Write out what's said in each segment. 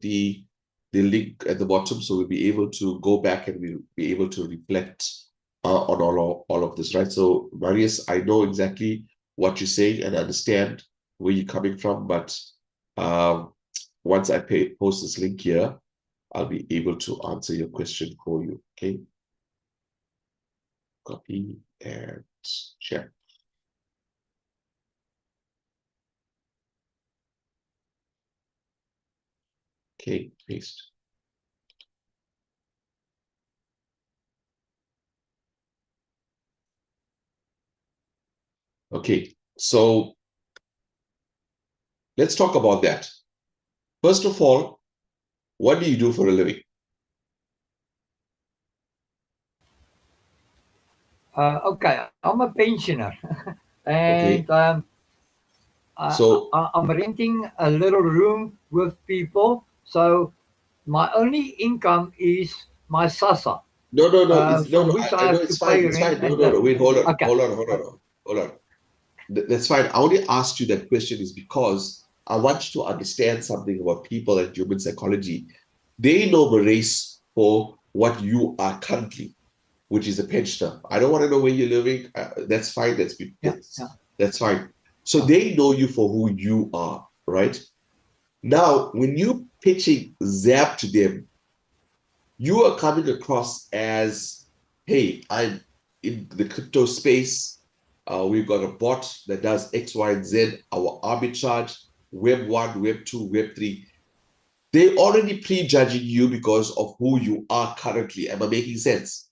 the link at the bottom, so we'll be able to go back and we'll be able to reflect on all of this, right? So, Marius, I know exactly what you're saying and understand where you're coming from, but um, once I post this link here, I'll be able to answer your question for you. Okay, copy and share. Okay, paste. Okay, so let's talk about that. First of all, what do you do for a living? Okay, I'm a pensioner, Okay, and so I'm renting a little room with people. So my only income is my sasa, no, it's no, from no. which I I know have to it's fine, pay it's rent, fine. No, and no, no. Wait, hold on, okay, uh, hold on. That's fine. I only asked you that question is because I want you to understand something about people and human psychology. They know the race for what you are currently, which is a pensioner. I don't want to know where you're living. That's fine. yeah, yeah, That's fine. So yeah, they know you for who you are, right? Now, when you pitching Zap to them, you are coming across as, hey, I'm in the crypto space. We've got a bot that does X, Y, and Z, our arbitrage, Web 1, Web 2, Web 3. They're already prejudging you because of who you are currently. Am I making sense?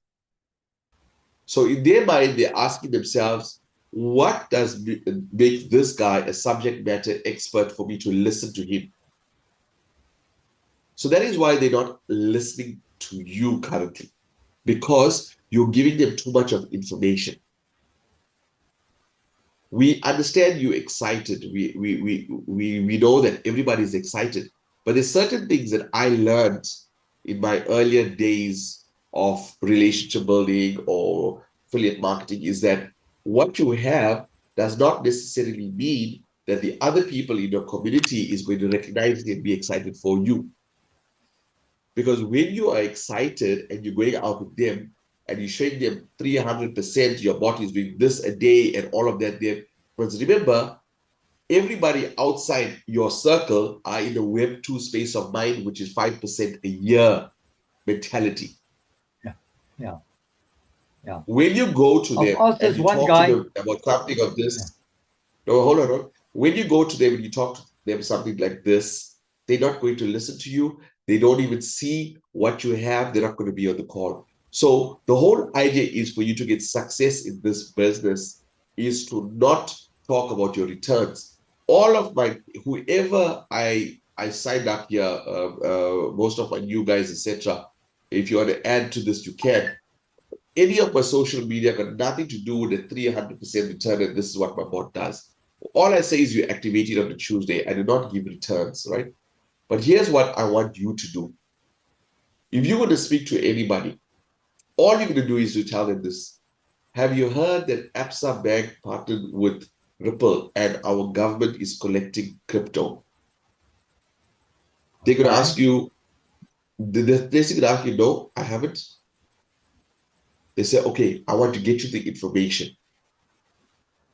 So in their mind, they're asking themselves, what does make this guy a subject matter expert for me to listen to him? So that is why they're not listening to you currently, because you're giving them too much of information. We understand you excited. We know that everybody's excited, but there's certain things that I learned in my earlier days of relationship building or affiliate marketing is that what you have does not necessarily mean that the other people in your community is going to recognize it and be excited for you. Because when you are excited and you're going out with them and you're showing them 300% your body is doing this a day and all of that there, because remember, everybody outside your circle are in the Web 2 space of mind, which is 5% a year mentality. yeah, yeah, yeah. When you go to I've them asked and this you one talk to guy. them about something of Yeah, this, no, hold on, hold on. When you go to them and you talk to them something like this, they're not going to listen to you. They don't even see what you have. They're not going to be on the call. So the whole idea is for you to get success in this business is to not talk about your returns. All of my whoever I signed up here, most of my new guys, etc. If you want to add to this, you can. Any of my social media got nothing to do with the 300% return, and this is what my bot does. All I say is you activate it on a Tuesday. I do not give returns, right? But here's what I want you to do. If you want to speak to anybody, all you're going to do is to tell them this. Have you heard that ABSA Bank partnered with Ripple and our government is collecting crypto? They're going to okay, ask you, they're basically going to ask you, no, I haven't. They say, okay, I want to get you the information.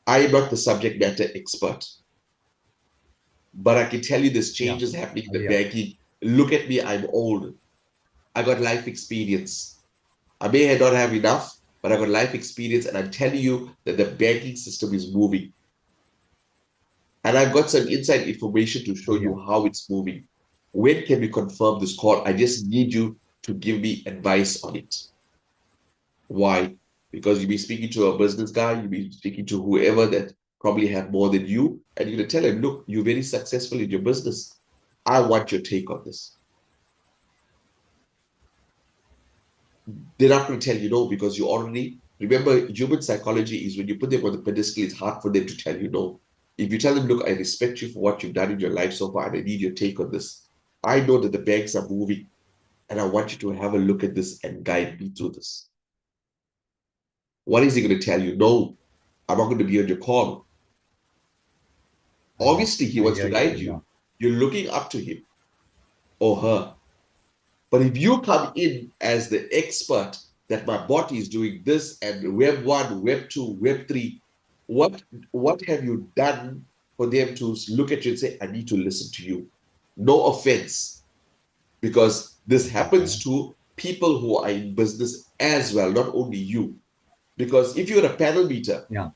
I am not the subject matter expert, but I can tell you there's yeah, changes happening in the yeah, banking. Look at me, I'm old. I got life experience. I may not have enough, but I got life experience, and I'm telling you that the banking system is moving. And I've got some inside information to show yeah. you how it's moving. When can we confirm this call? I just need you to give me advice on it. Why? Because you'll be speaking to a business guy, you'll be speaking to whoever that probably have more than you, and you're going to tell him, look, you're very successful in your business. I want your take on this. They're not going to tell you no because you already remember human psychology is when you put them on the pedestal, it's hard for them to tell you no. If you tell them, look, I respect you for what you've done in your life so far, and I need your take on this. I know that the banks are moving, and I want you to have a look at this and guide me through this. What is he going to tell you? No, I'm not going to be on your call. Yeah, Obviously, he I wants to hear you. guide Yeah, you. You're looking up to him. or her. But if you come in as the expert that my body is doing this and web one, web two, web three, what have you done for them to look at you and say, I need to listen to you? No offense, because this happens Okay. to people who are in business as well, not only you. Because if you're a panel meter, Yeah.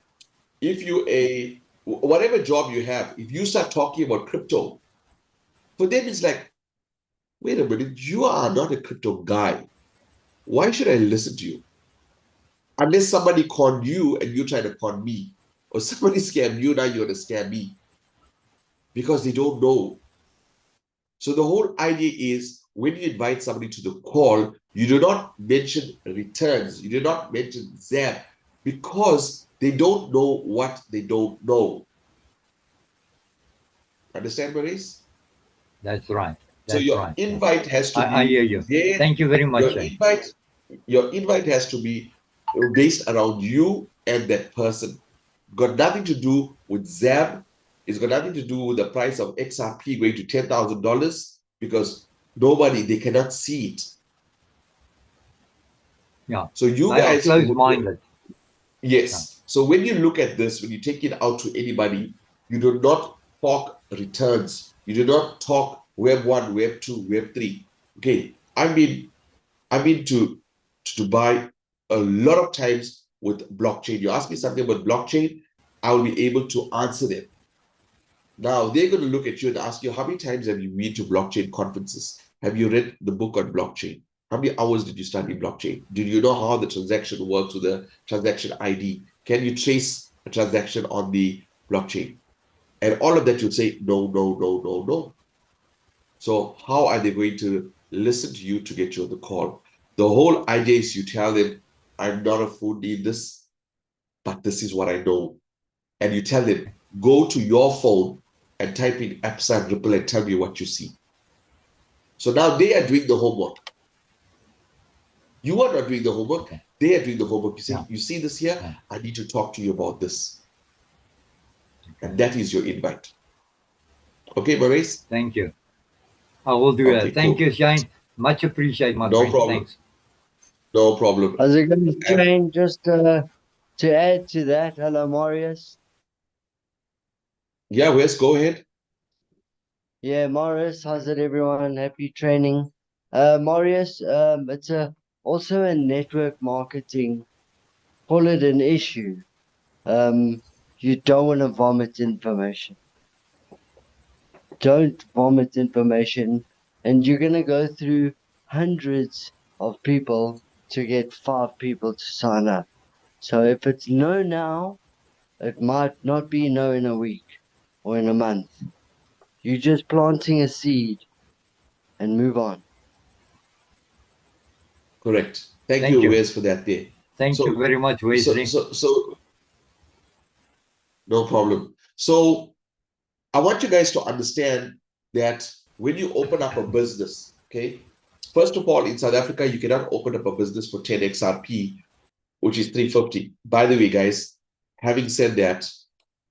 if you a whatever job you have, if you start talking about crypto, for them it's like, wait a minute, you are not a crypto guy. Why should I listen to you? Unless somebody conned you and you try to con me, or somebody scammed you, now you're going to scam me, because they don't know. So the whole idea is when you invite somebody to the call, you do not mention returns, you do not mention Xab, because they don't know what they don't know. Understand, Maurice? That's right. So That's your right. Yeah. invite has to I hear be you. there. Thank you very much, Your Shane. invite, your invite has to be based around you and that person. Got nothing to do with Xab. It's got nothing to do with the price of XRP going to $10,000, because nobody, they cannot see it. Yeah. So you They are guys, closed-minded. Yeah. yes. So when you look at this, when you take it out to anybody, you do not talk returns. You do not talk web one, web two, web three. Okay. I've been to Dubai a lot of times with blockchain. You ask me something about blockchain, I will be able to answer them. Now they're going to look at you and ask you, how many times have you been to blockchain conferences? Have you read the book on blockchain? How many hours did you study blockchain? Did you know how the transaction works with the transaction ID? Can you trace a transaction on the blockchain? And all of that, you'd say, no, no, no, no, no. So how are they going to listen to you to get you on the call? The whole idea is you tell them, I'm not a food in this, but this is what I know. And you tell them, go to your phone and type in Epson Ripple and tell me what you see. So now they are doing the homework. You are not doing the homework. Okay. They are doing the homework. You Yeah. say, you see this here? Yeah. I need to talk to you about this. Okay. And that is your invite. Okay, Maurice? Thank you. I will do that. Okay, Thank you, cool. Shane. Much appreciated, my No friend. problem. Thanks. No problem. How's it going, And Shane? Just to add to that, hello, Marius. yeah, Wes, go ahead. Yeah, Marius, how's it, everyone? Happy training. Marius, it's also a network marketing, call it an issue. You don't want to vomit information. Don't vomit information, and you're going to go through hundreds of people to get 5 people to sign up. So if it's no now, it might not be no in a week or in a month. You're just planting a seed and move on. Correct. Thank Thank you, you. Wes, for that there. Thank you So, very much, so, Wesley. so, so, no problem. So, I want you guys to understand that when you open up a business, okay, first of all, in South Africa, you cannot open up a business for 10 XRP, which is 350. By the way, guys, having said that,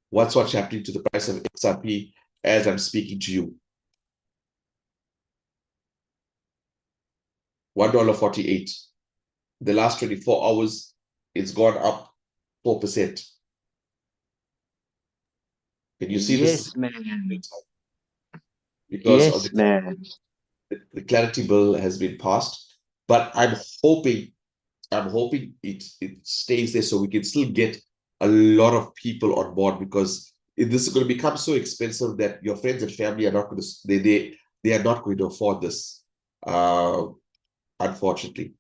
what's happening to the price of XRP as I'm speaking to you? $1.48. The last 24 hours, it's gone up 4%. Can you see this? Yes, man. Because of Yes, man. the clarity bill has been passed, but I'm hoping it stays there so we can still get a lot of people on board, because this is going to become so expensive that your friends and family are not going to they are not going to afford this, unfortunately.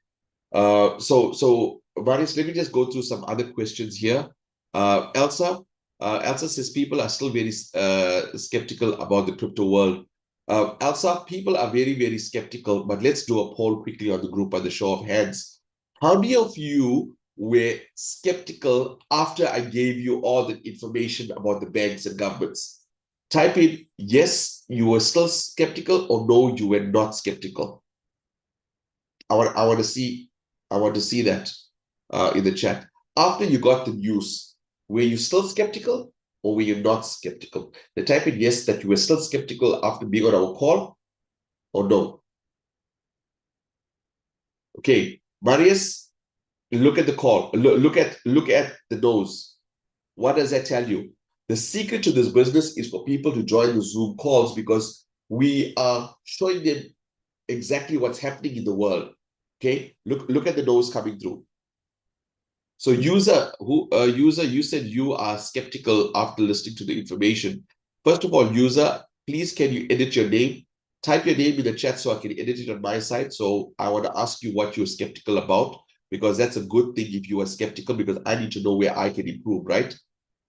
So Marius, let me just go through some other questions here. Elsa, Elsa says people are still very skeptical about the crypto world. Elsa, people are very, very skeptical, but let's do a poll quickly on the group by the show of hands. How many of you were skeptical after I gave you all the information about the banks and governments? Type in yes, you were still skeptical, or no, you were not skeptical. I want to see that in the chat. After you got the news, were you still skeptical or were you not skeptical? The type in yes that you were still skeptical after being on our call, or no? Okay, Marius, look at the call. Look at the nose. What does that tell you? The secret to this business is for people to join the Zoom calls because we are showing them exactly what's happening in the world. Okay, look at the nose coming through. So user, you said you are skeptical after listening to the information. First of all, user, please can you edit your name? Type your name in the chat so I can edit it on my side. So I want to ask you what you're skeptical about, because that's a good thing if you are skeptical, because I need to know where I can improve, right?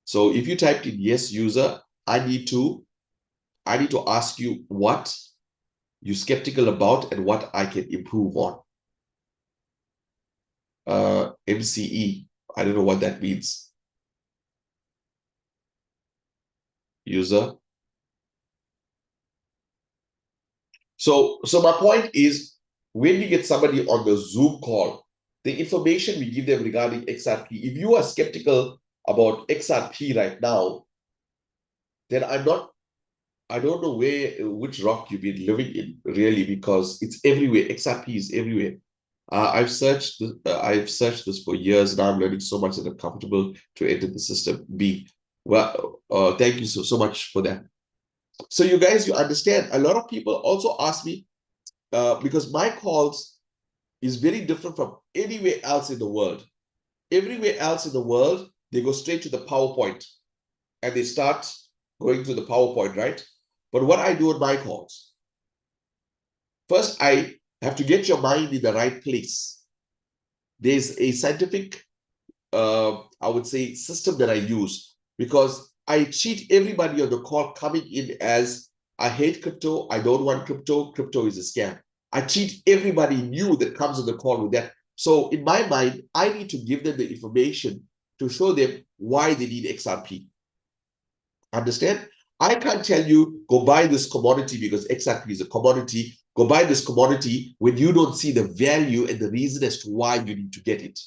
So if you typed in yes, user, I need to ask you what you're skeptical about and what I can improve on. MCE, I don't know what that means. User. So my point is, when you get somebody on the Zoom call, the information we give them regarding XRP, if you are skeptical about XRP right now, then I don't know which rock you've been living in, really, because it's everywhere. XRP is everywhere. I've searched this for years now. I'm learning so much that I'm comfortable to enter the system. Well, thank you so much for that. So you guys, you understand, a lot of people also ask me, because my calls is very different from anywhere else in the world. Everywhere else in the world, they go straight to the PowerPoint and they start going through the PowerPoint, right? But what I do on my calls, first, I have to get your mind in the right place. There's a scientific, I would say, system that I use, because I treat everybody on the call coming in as, I hate crypto, I don't want crypto, crypto is a scam. I treat everybody new that comes on the call with that. So in my mind, I need to give them the information to show them why they need XRP. Understand? I can't tell you, go buy this commodity because XRP is a commodity. Go buy this commodity when you don't see the value and the reason as to why you need to get it.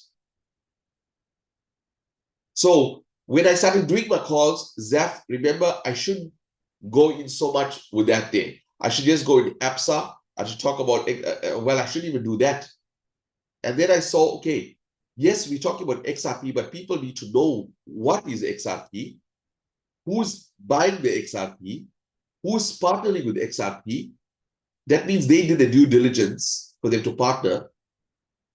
So when I started doing my calls, Zaf, remember, I shouldn't go in so much with that day. I should just go in APSA. I should talk about, well, I shouldn't even do that. And then I saw, okay, yes, we're talking about XRP, but people need to know what is XRP, who's buying the XRP, who's partnering with XRP. That means they did the due diligence for them to partner.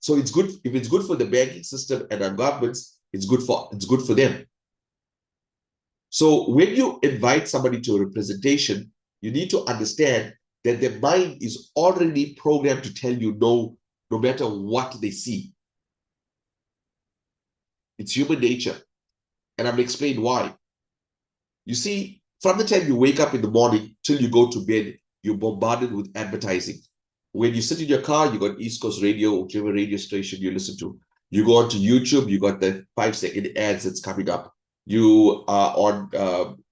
So it's good. If it's good for the banking system and our governments, it's good for them. So when you invite somebody to a representation, you need to understand that their mind is already programmed to tell you no, no matter what they see. It's human nature. And I've explained why. You see, from the time you wake up in the morning till you go to bed, you're bombarded with advertising. When you sit in your car, you got East Coast Radio, whichever radio station you listen to. You go onto YouTube, you got the 5-second ads that's coming up. You are on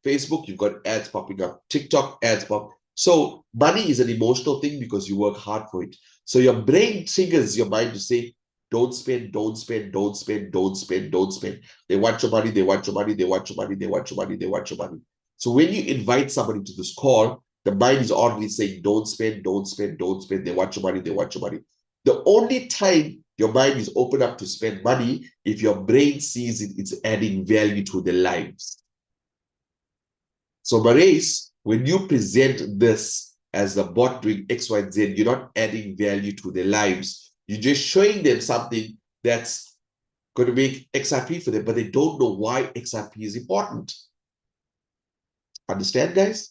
Facebook, you've got ads popping up. TikTok ads pop. So money is an emotional thing because you work hard for it. So your brain triggers your mind to say, don't spend, don't spend, don't spend, don't spend, don't spend. They want your money, they want your money, they want your money, they want your money, they want your money. So when you invite somebody to this call, the mind is already saying, don't spend, don't spend, don't spend. They want your money, they want your money. The only time your mind is open up to spend money, if your brain sees it's adding value to their lives. So Maurice, when you present this as a bot doing X, Y, Z, you're not adding value to their lives. You're just showing them something that's going to make XRP for them, but they don't know why XRP is important. Understand, guys?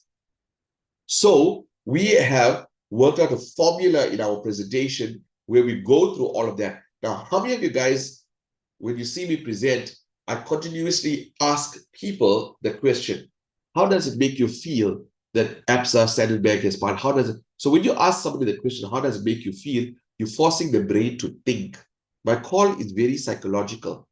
So we have worked out a formula in our presentation where we go through all of that. Now, how many of you guys, when you see me present, I continuously ask people the question, how does it make you feel that APSA Standard Bank is part? How does it? So when you ask somebody the question, how does it make you feel? You're forcing the brain to think. My call is very psychological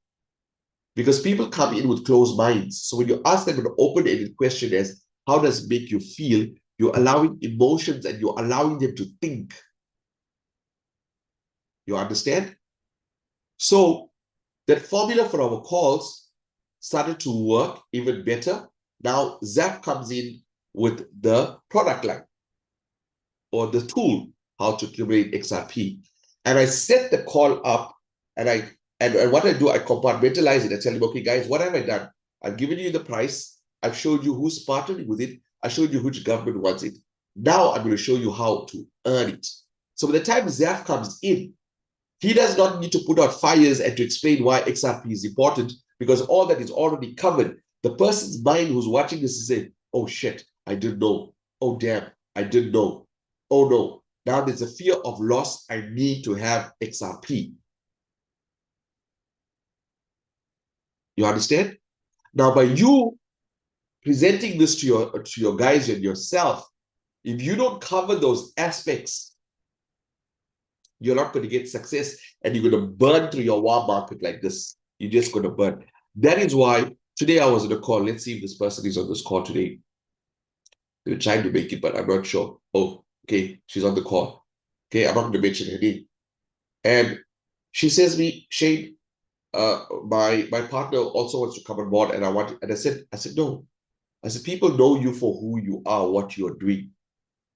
because people come in with closed minds. So when you ask them an open-ended question as, how does it make you feel? You're allowing emotions and you're allowing them to think. You understand? So that formula for our calls started to work even better. Now Xab comes in with the product line. or the tool how to accumulate XRP. And I set the call up, and what I do, I compartmentalize it. I tell them, okay, guys, what have I done? I've given you the price. I've showed you who's partnering with it. I showed you which government wants it. Now I'm going to show you how to earn it. So by the time Xab comes in, he does not need to put out fires and to explain why XRP is important, because all that is already covered. The person's mind who's watching this is saying, oh shit, I didn't know. Oh damn, I didn't know. Oh no, now there's a fear of loss. I need to have XRP. You understand? Now, by you presenting this to your guys and yourself, if you don't cover those aspects, you're not going to get success, and you're going to burn through your warm market like this. You're just going to burn. That is why today I was on a call. Let's see if this person is on this call today. They're trying to make it, but I'm not sure. Oh, okay, she's on the call. Okay, I'm not going to mention her name. And she says me, Shane, my partner also wants to come on board, and I said no. I said, people know you for who you are, what you're doing.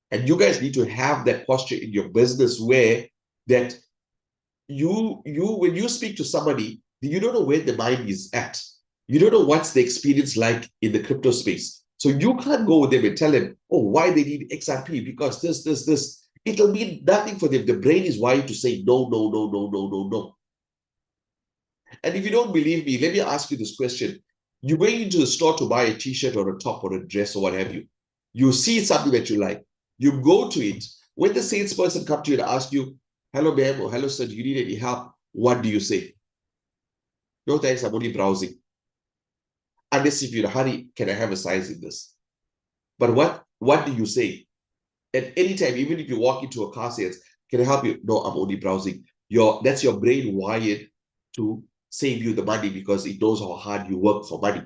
And you guys need to have that posture in your business where that you when you speak to somebody, you don't know where the mind is at. You don't know what's the experience like in the crypto space. So you can't go with them and tell them, oh, why they need XRP, because this. It'll mean nothing for them. The brain is wired to say no, no, no, no, no, no, no. And if you don't believe me, let me ask you this question. You're going into the store to buy a t-shirt or a top or a dress or what have you. You see something that you like. You go to it. When the salesperson comes to you and asks you, hello, ma'am, or hello, sir, do you need any help? What do you say? No, thanks, I'm only browsing. Unless if you're in a hurry, can I have a size in this? But what do you say? At any time, even if you walk into a car sales, can I help you? No, I'm only browsing. That's your brain wired to save you the money because it knows how hard you work for money.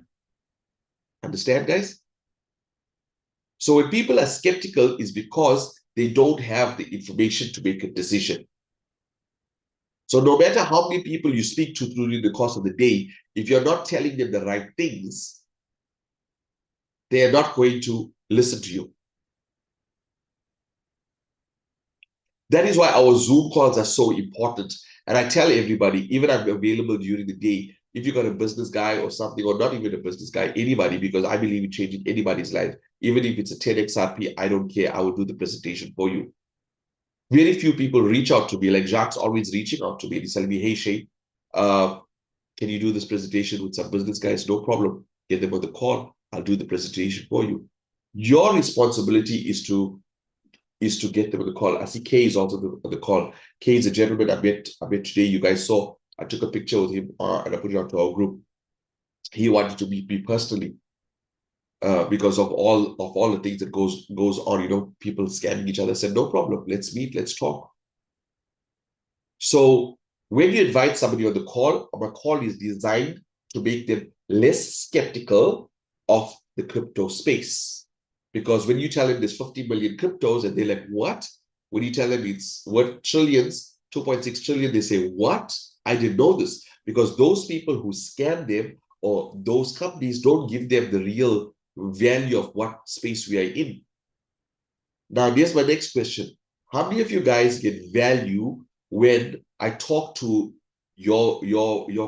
Understand, guys? So when people are skeptical, is because they don't have the information to make a decision. So no matter how many people you speak to during the course of the day, if you're not telling them the right things, they are not going to listen to you. That is why our Zoom calls are so important. And I tell everybody, even I'm available during the day, if you got a business guy or something, or not even a business guy, anybody, because I believe in changing anybody's life. Even if it's a 10XRP, I don't care. I will do the presentation for you. Very few people reach out to me, like Jacques always reaching out to me. He's telling me, hey, Shane, can you do this presentation with some business guys? No problem. Get them on the call. I'll do the presentation for you. Your responsibility is to get them on the call. I see Kay is also on the call. Kay is a gentleman I met today. You guys saw. I took a picture with him and I put it onto our group. He wanted to meet me personally because of all the things that goes on. You know, people scamming each other. I said, no problem. Let's meet. Let's talk. So when you invite somebody on the call, my call is designed to make them less skeptical of the crypto space. Because when you tell them there's 50 million cryptos and they're like, what? When you tell them it's worth trillions, 2.6 trillion, they say, what? I didn't know this. Because those people who scam them or those companies don't give them the real value of what space we are in. Now, here's my next question. How many of you guys get value when I talk to your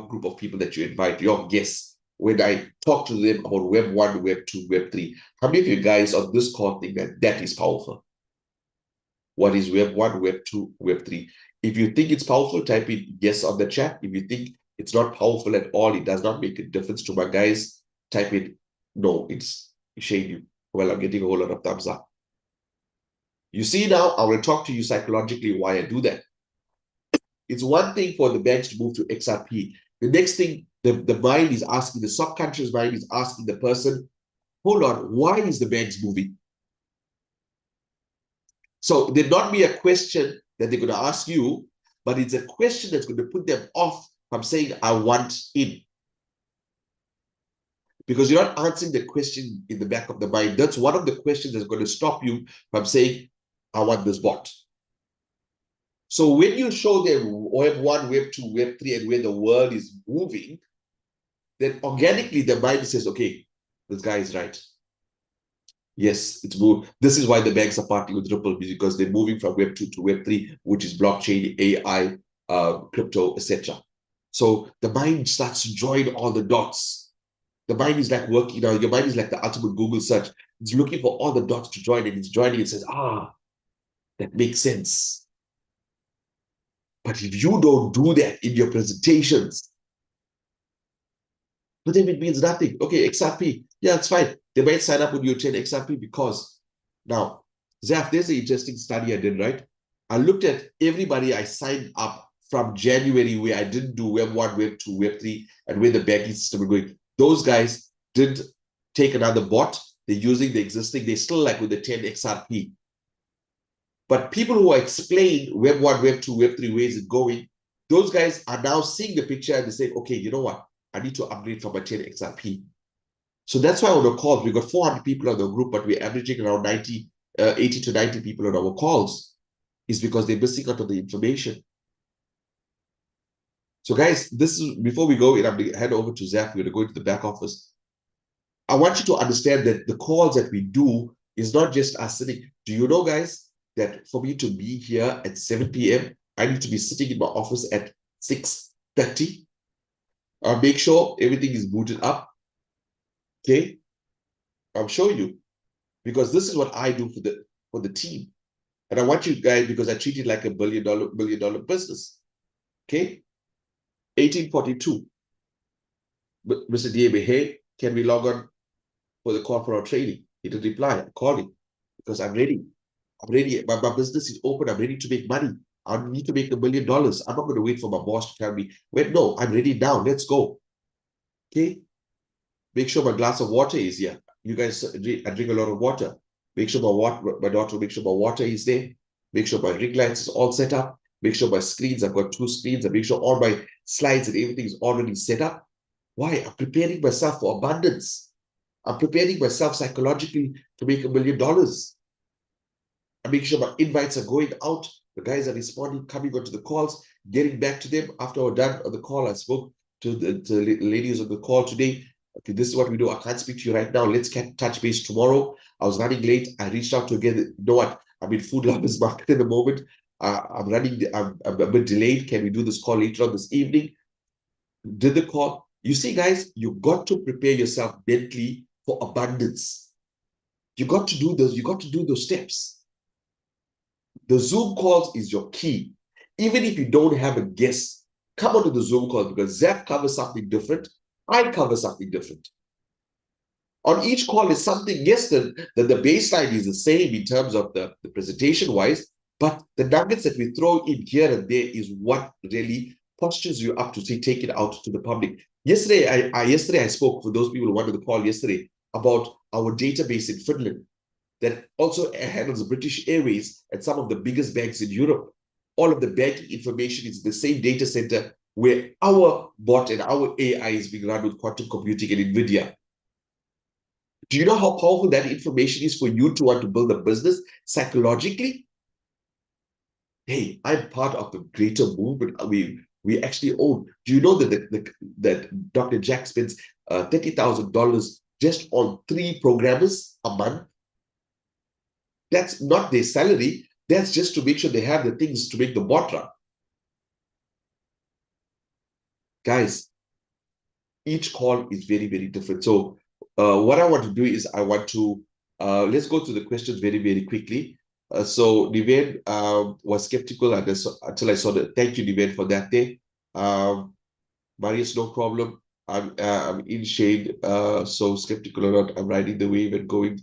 group of people that you invite, your guests, when I talk to them about Web 1, Web 2, Web 3? How many of you guys on this call think that is powerful? What is Web 1, Web 2, Web 3? If you think it's powerful, type in yes on the chat. If you think it's not powerful at all, it does not make a difference to my guys, type in no, it's shame you. Well, I'm getting a whole lot of thumbs up. You see now, I will talk to you psychologically why I do that. It's one thing for the banks to move to XRP. The next thing, the mind is asking, the subconscious mind is asking the person, hold on, why is the banks moving? So there'd not be a question that they're going to ask you, but it's a question that's going to put them off from saying, I want in. Because you're not answering the question in the back of the mind. That's one of the questions that's going to stop you from saying, I want this bot. So when you show them Web 1, Web 2, Web 3, and where the world is moving, then organically the mind says, okay, this guy is right. Yes, it's moved. This is why the banks are partnering with Ripple, because they're moving from Web 2 to Web 3, which is blockchain, AI, crypto, etc. So the mind starts to join all the dots. The mind is like working, your mind is like the ultimate Google search. It's looking for all the dots to join, and it's joining and says, that makes sense. But if you don't do that in your presentations, but then it means nothing. Okay, XRP. Yeah, it's fine. They might sign up when you attend XRP because now, Zaf, there's an interesting study I did, right? I looked at everybody I signed up from January where I didn't do Web 1, Web 2, Web 3, and where the banking system was going. Those guys didn't take another bot. They're using the existing, they still like with the 10 XRP. But people who are explaining Web 1, Web 2, Web 3, where is it going, those guys are now seeing the picture and they say, okay, you know what? I need to upgrade from my 10 XRP. So that's why on the calls, we've got 400 people on the group, but we're averaging around 80 to 90 people on our calls, is because they're missing out on the information. So guys, this is, before we go, and I'm going to head over to Zach, we're going to go into the back office. I want you to understand that the calls that we do is not just us sitting. Do you know, guys, that for me to be here at 7 p.m., I need to be sitting in my office at 6:30? I'll make sure everything is booted up. Okay? I'll show you. Because this is what I do for the team. And I want you guys, because I treat it like a billion dollar business. Okay? 1842. Mr. Diebe, hey, can we log on for the call for our training? He didn't reply. I called him because I'm ready. I'm ready. My business is open. I'm ready to make money. I need to make $1 million. I'm not going to wait for my boss to tell me, wait, no, I'm ready now. Let's go. Okay? Make sure my glass of water is here. You guys, I drink a lot of water. Make sure my daughter, make sure my water is there. Make sure my ring lights is all set up. Make sure my screens, I've got 2 screens. I make sure all my slides and everything is already set up. Why? I'm preparing myself for abundance. I'm preparing myself psychologically to make $1 million. I'm making sure my invites are going out. The guys are responding, coming onto the calls, getting back to them. After we're done on the call, I spoke to the ladies on the call today. Okay, this is what we do. I can't speak to you right now. Let's touch base tomorrow. I was running late. I reached out to again. You know what? I'm in Food Lovers Market at the moment. I'm a bit delayed. Can we do this call later on this evening? Did the call. You see, guys, you got to prepare yourself mentally for abundance. You got to do those. You got to do those steps. The Zoom calls is your key. Even if you don't have a guest, come onto the Zoom call because Zach covers something different. I cover something different. On each call is something, yes, the baseline is the same in terms of the presentation-wise, but the nuggets that we throw in here and there is what really postures you up to say, take it out to the public. Yesterday, I spoke for those people who wanted the call yesterday about our database in Finland that also handles the British Airways and some of the biggest banks in Europe. All of the banking information is the same data center where our bot and our AI is being run with quantum computing and NVIDIA. Do you know how powerful that information is for you to want to build a business psychologically? Hey, I'm part of the greater movement. We actually own. Do you know that Dr. Jack spends $30,000 just on 3 programmers a month? That's not their salary. That's just to make sure they have the things to make the bot run. Guys, each call is very, very different. So what I want to do is I want to, let's go to the questions very, very quickly. So Niven was skeptical until I saw the, thank you, Niven, for that day. Marius, no problem. I'm in shade, so skeptical or not, I'm riding the wave and going.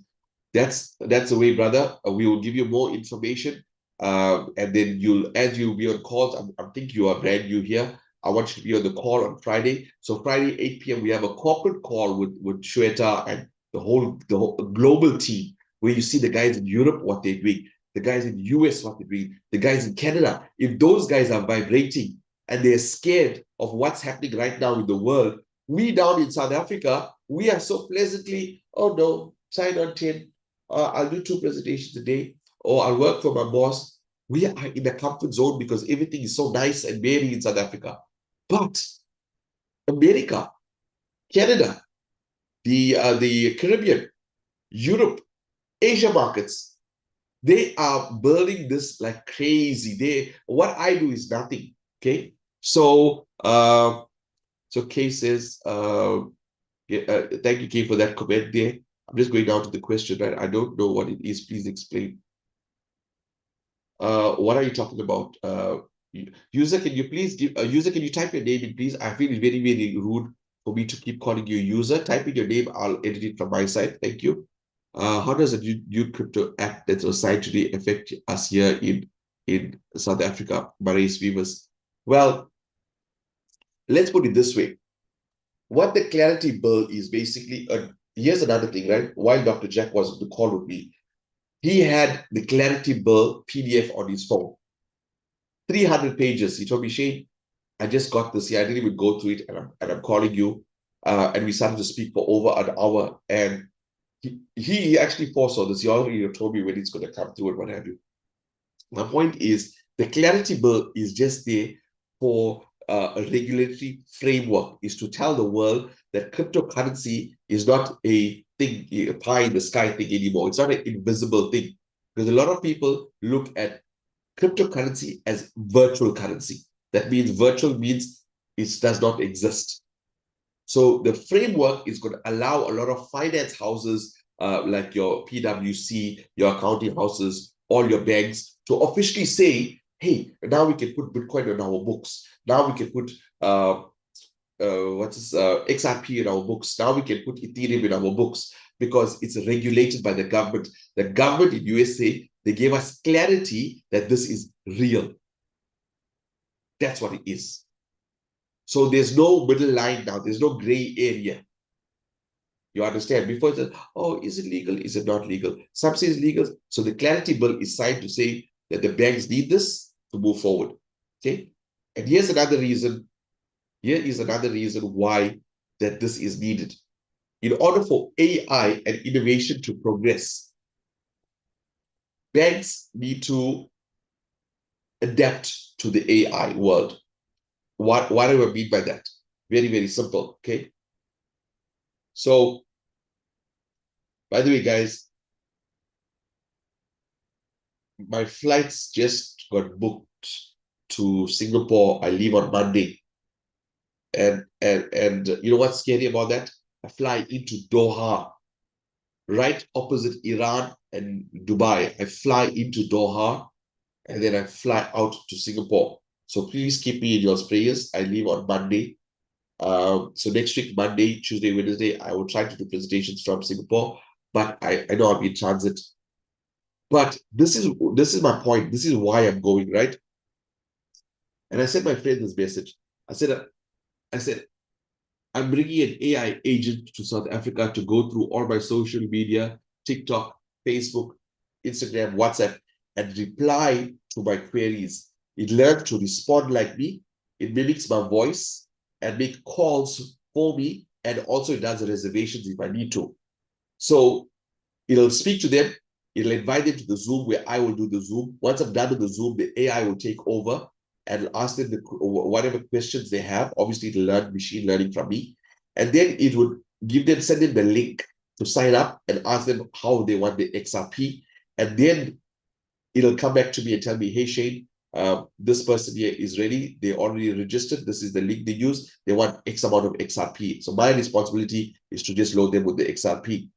That's the way, brother. We will give you more information. And then as you'll be on calls, I'm thinking you are brand new here. I want you to be on the call on Friday. So Friday, 8 p.m., we have a corporate call with Shweta and the whole global team, where you see the guys in Europe, what they're doing, the guys in the US, what they're doing, the guys in Canada. If those guys are vibrating and they're scared of what's happening right now in the world, we down in South Africa, we are so pleasantly, oh no, sign on 10. I'll do 2 presentations a day, or I'll work for my boss. We are in a comfort zone because everything is so nice and merry in South Africa. But America, Canada, the Caribbean, Europe, Asia markets, they are building this like crazy. What I do is nothing. Okay. So Kay says, thank you, Kay, for that comment there. I'm just going down to the question, right? I don't know what it is. Please explain. What are you talking about? User, can you please give user, can you type your name in, please? I feel it's very, very rude for me to keep calling you user. Type in your name, I'll edit it from my side. Thank you. How does a new crypto app that's assigned today affect us here in South Africa, Marais Vivas? Well, let's put it this way. What the clarity bill is basically, here's another thing, right? While Dr. Jack was on the call with me, he had the clarity bill PDF on his phone. 300 pages. He told me, Shane, I just got this here. I didn't even go through it, and I'm calling you. And we started to speak for over an hour. And he actually foresaw this. He already told me when it's going to come through and what have you. My point is, the clarity bill is just there for a regulatory framework, is to tell the world that cryptocurrency is not a thing, a pie in the sky thing anymore. It's not an invisible thing. Because a lot of people look at cryptocurrency as virtual currency. That means virtual means it does not exist. So the framework is going to allow a lot of finance houses like your PwC, your accounting houses, all your banks to officially say, hey, now we can put Bitcoin on our books. Now we can put XRP in our books. Now we can put Ethereum in our books because it's regulated by the government. The government in USA, they gave us clarity that this is real. That's what it is. So there's no middle line now. There's no gray area. You understand? Before it says, oh, is it legal? Is it not legal? Some say it's legal. So the clarity bill is signed to say that the banks need this to move forward. Okay. And here's another reason. Here is another reason why that this is needed. In order for AI and innovation to progress, banks need to adapt to the AI world. What do I mean by that? Very, very simple. Okay. So, by the way, guys, my flights just got booked to Singapore. I leave on Monday. And you know what's scary about that? I fly into Doha, right opposite Iran and Dubai. I fly into Doha and then I fly out to Singapore. So please keep me in your prayers. I leave on Monday. So next week, Monday, Tuesday, Wednesday, I will try to do presentations from Singapore, but I know I'm in transit. But this is my point. This is why I'm going, right? And I sent my friend this message. I said, I'm bringing an AI agent to South Africa to go through all my social media, TikTok, Facebook, Instagram, WhatsApp, and reply to my queries. It learns to respond like me. It mimics my voice and make calls for me. And also it does reservations if I need to. So it'll speak to them. It'll invite them to the Zoom where I will do the Zoom. Once I'm done with the Zoom, the AI will take over and ask them whatever questions they have. Obviously, it'll learn machine learning from me. And then it would send them the link to sign up and ask them how they want the XRP. And then it'll come back to me and tell me, hey, Shane, this person here is ready. They already registered. This is the link they use. They want X amount of XRP. So my responsibility is to just load them with the XRP.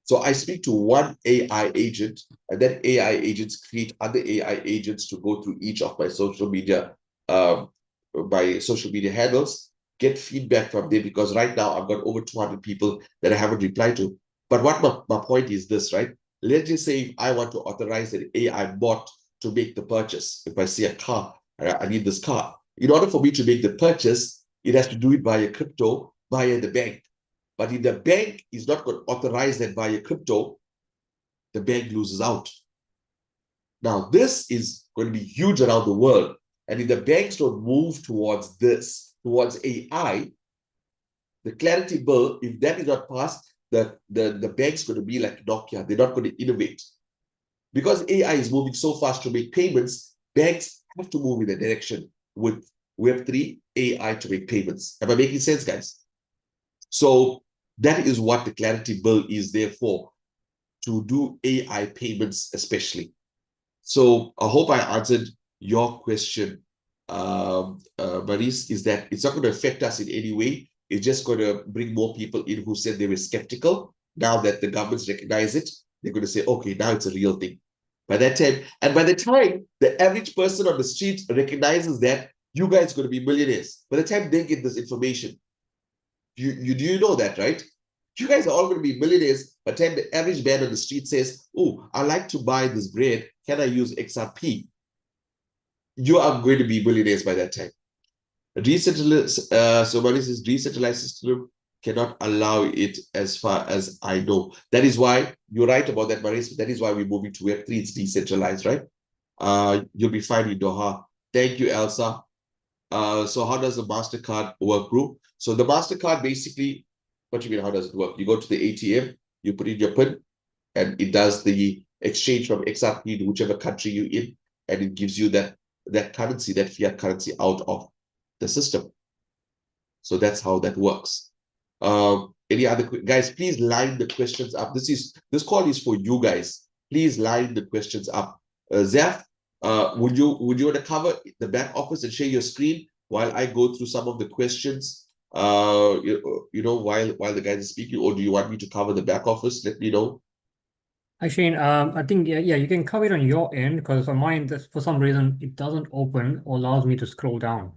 So I speak to one AI agent, and then AI agents create other AI agents to go through each of my social media handles, get feedback from them, because right now I've got over 200 people that I haven't replied to. But what my point is this, right? Let's just say if I want to authorize an AI bot to make the purchase. If I see a car, I need this car. In order for me to make the purchase, it has to do it via crypto, via the bank. But if the bank is not going to authorize that via crypto, the bank loses out. Now, this is going to be huge around the world. And if the banks don't move towards this, towards AI, the clarity bill, if that is not passed, the bank's going to be like Nokia. They're not going to innovate. Because AI is moving so fast to make payments, banks have to move in the direction with Web3 AI to make payments. Am I making sense, guys? So that is what the clarity bill is there for. to do AI payments, especially. So I hope I answered your question, Maurice, is that it's not going to affect us in any way. It's just going to bring more people in who said they were skeptical. Now that the governments recognize it, they're going to say, okay, now it's a real thing. By that time, and by the time the average person on the street recognizes that, you guys are going to be millionaires. By the time they get this information, you do you know that, right? You guys are all going to be millionaires. By the time the average man on the street says, oh, I like to buy this bread, can I use XRP? You are going to be millionaires by that time. Somebody says decentralized system cannot allow it, as far as I know. That is why you're right about that, Maurice. That is why we're moving to Web3. It's decentralized, right? You'll be fine in Doha. Thank you, Elsa. So how does the MasterCard work, bro? So the MasterCard basically, what do you mean, how does it work? You go to the ATM, you put in your PIN, and it does the exchange from XRP to whichever country you're in, and it gives you that currency, that fiat currency out of the system. So that's how that works. Any other guys, please line the questions up. This call is for you guys. Please line the questions up. Zaf, would you want to cover the back office and share your screen while I go through some of the questions? While the guys are speaking, or do you want me to cover the back office? Let me know. Hi Shane, I think yeah, you can cover it on your end because on mine, for some reason, it doesn't open or allows me to scroll down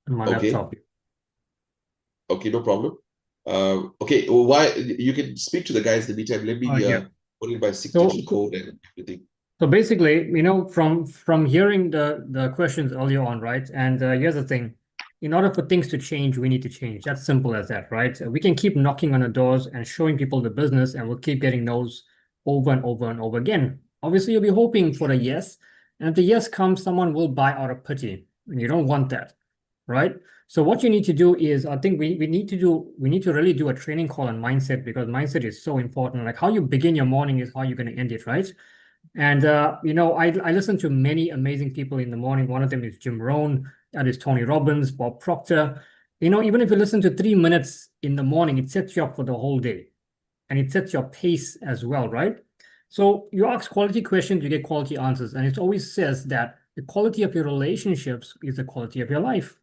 on my Okay. laptop. Okay, no problem. Okay, well, why you can speak to the guys in the meantime. Let me Yeah. put in my signature code and everything. So basically, from hearing the questions earlier on, right? And here's the thing. In order for things to change, we need to change. That's simple as that, right? We can keep knocking on the doors and showing people the business, and we'll keep getting those over and over and over again. Obviously, you'll be hoping for a yes. And if the yes comes, someone will buy out of pity. And you don't want that, right? So what you need to do is, I think we need to really do a training call on mindset, because mindset is so important. Like how you begin your morning is how you're going to end it, right? And I listen to many amazing people in the morning. One of them is Jim Rohn, that is Tony Robbins, Bob Proctor. Even if you listen to 3 minutes in the morning, it sets you up for the whole day, and it sets your pace as well, right? So you ask quality questions, you get quality answers, and it always says that the quality of your relationships is the quality of your life.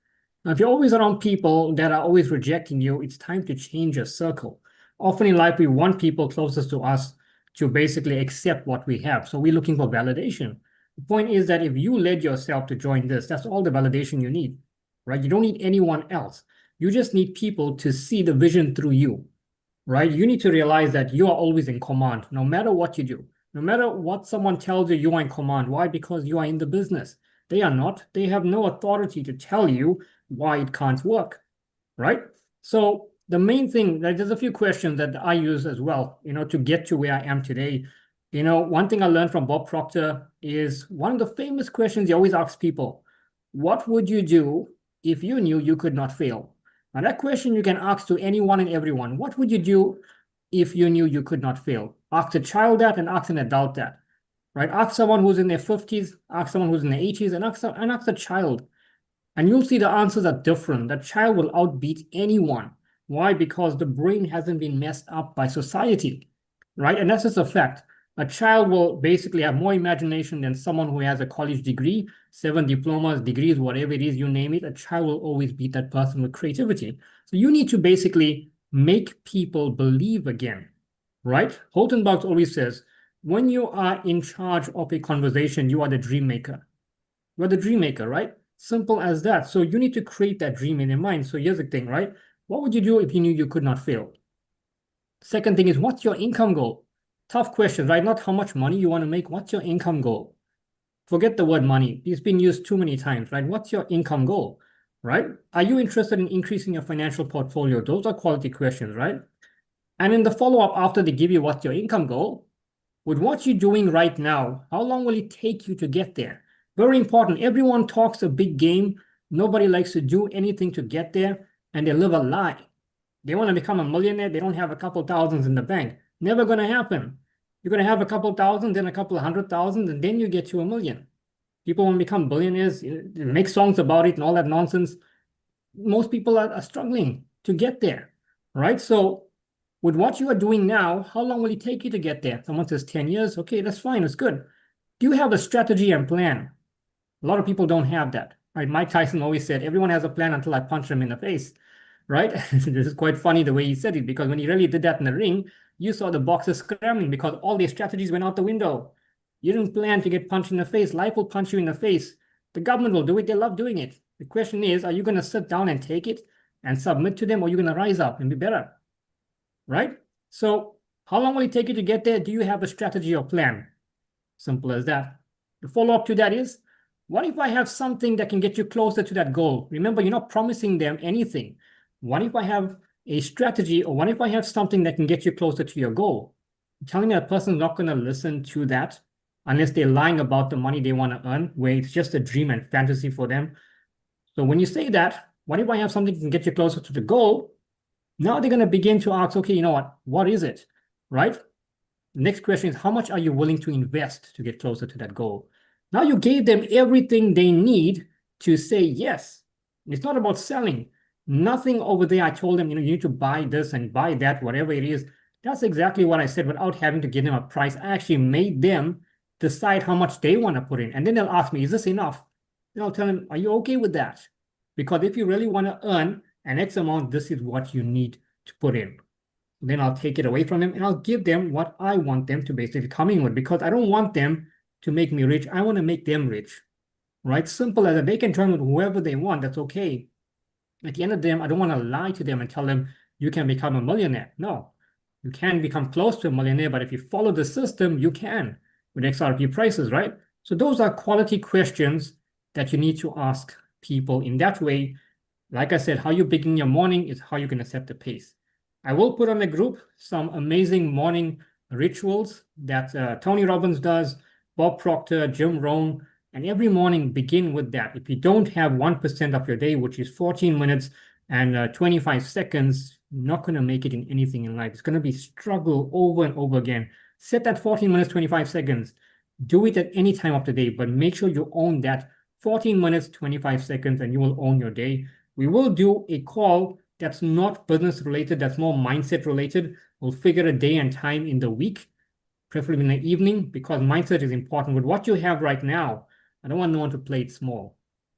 Now, if you're always around people that are always rejecting you, it's time to change your circle. Often in life, we want people closest to us to basically accept what we have. So we're looking for validation. The point is that if you led yourself to join this, that's all the validation you need, right? You don't need anyone else. You just need people to see the vision through you, right? You need to realize that you are always in command, no matter what you do. No matter what someone tells you, you are in command. Why? Because you are in the business. They are not. They have no authority to tell you why it can't work, right? So the main thing, there's a few questions that I use as well, to get to where I am today. One thing I learned from Bob Proctor is one of the famous questions he always asks people: what would you do if you knew you could not fail? Now that question you can ask to anyone and everyone. What would you do if you knew you could not fail? Ask a child that and ask an adult that, right? Ask someone who's in their 50s, ask someone who's in their 80s, and ask a child. And you'll see the answers are different. That child will outbeat anyone. Why? Because the brain hasn't been messed up by society, right? And that's just a fact. A child will basically have more imagination than someone who has a college degree, 7 diplomas, degrees, whatever it is, you name it. A child will always beat that person with creativity. So you need to basically make people believe again, right? Holton Bugs always says, when you are in charge of a conversation, you are the dream maker. You're the dream maker, right? Simple as that. So you need to create that dream in your mind. So here's the thing, right? What would you do if you knew you could not fail? Second thing is, what's your income goal? Tough question, right? Not how much money you want to make. What's your income goal? Forget the word money. It's been used too many times, right? What's your income goal, right? Are you interested in increasing your financial portfolio? Those are quality questions, right? And in the follow-up after they give you what's your income goal, with what you're doing right now, how long will it take you to get there? Very important. Everyone talks a big game. Nobody likes to do anything to get there, and they live a lie. They want to become a millionaire. They don't have a couple thousands in the bank. Never going to happen. You're going to have a couple thousand, then a couple 100,000, and then you get to a million. People want to become billionaires, make songs about it and all that nonsense. Most people are struggling to get there, right? So with what you are doing now, how long will it take you to get there? Someone says 10 years. Okay, that's fine. It's good. Do you have a strategy and plan? A lot of people don't have that, right? Mike Tyson always said, everyone has a plan until I punch them in the face, right? This is quite funny the way he said it, because when he really did that in the ring, you saw the boxers scrambling because all their strategies went out the window. You didn't plan to get punched in the face. Life will punch you in the face. The government will do it. They love doing it. The question is, are you going to sit down and take it and submit to them, or are you going to rise up and be better, right? So how long will it take you to get there? Do you have a strategy or plan? Simple as that. The follow-up to that is, what if I have something that can get you closer to that goal? Remember, you're not promising them anything. What if I have a strategy, or what if I have something that can get you closer to your goal? You're telling me a person's not going to listen to that unless they're lying about the money they want to earn, where it's just a dream and fantasy for them. So when you say that, what if I have something that can get you closer to the goal? Now they're going to begin to ask, okay, you know what is it, right? Next question is, how much are you willing to invest to get closer to that goal? Now you gave them everything they need to say yes. It's not about selling. Nothing over there. I told them, you need to buy this and buy that, whatever it is. That's exactly what I said without having to give them a price. I actually made them decide how much they want to put in. And then they'll ask me, is this enough? Then I'll tell them, are you okay with that? Because if you really want to earn an X amount, this is what you need to put in. Then I'll take it away from them and I'll give them what I want them to basically come in with, because I don't want them to make me rich. I want to make them rich, right? Simple as that. They can turn with whoever they want. That's okay. At the end of the day, I don't want to lie to them and tell them you can become a millionaire. No, you can become close to a millionaire, but if you follow the system, you can with XRP prices, right? So those are quality questions that you need to ask people. In that way, like I said, how you begin your morning is how you're going to set the pace. I will put on the group some amazing morning rituals that Tony Robbins does, Bob Proctor, Jim Rohn, and every morning begin with that. If you don't have 1% of your day, which is 14 minutes and 25 seconds, you're not going to make it in anything in life. It's going to be struggle over and over again. Set that 14 minutes, 25 seconds. Do it at any time of the day, but make sure you own that 14 minutes, 25 seconds, and you will own your day. We will do a call that's not business related, that's more mindset related. We'll figure a day and time in the week, preferably in the evening, because mindset is important. With what you have right now, I don't want no one to play it small,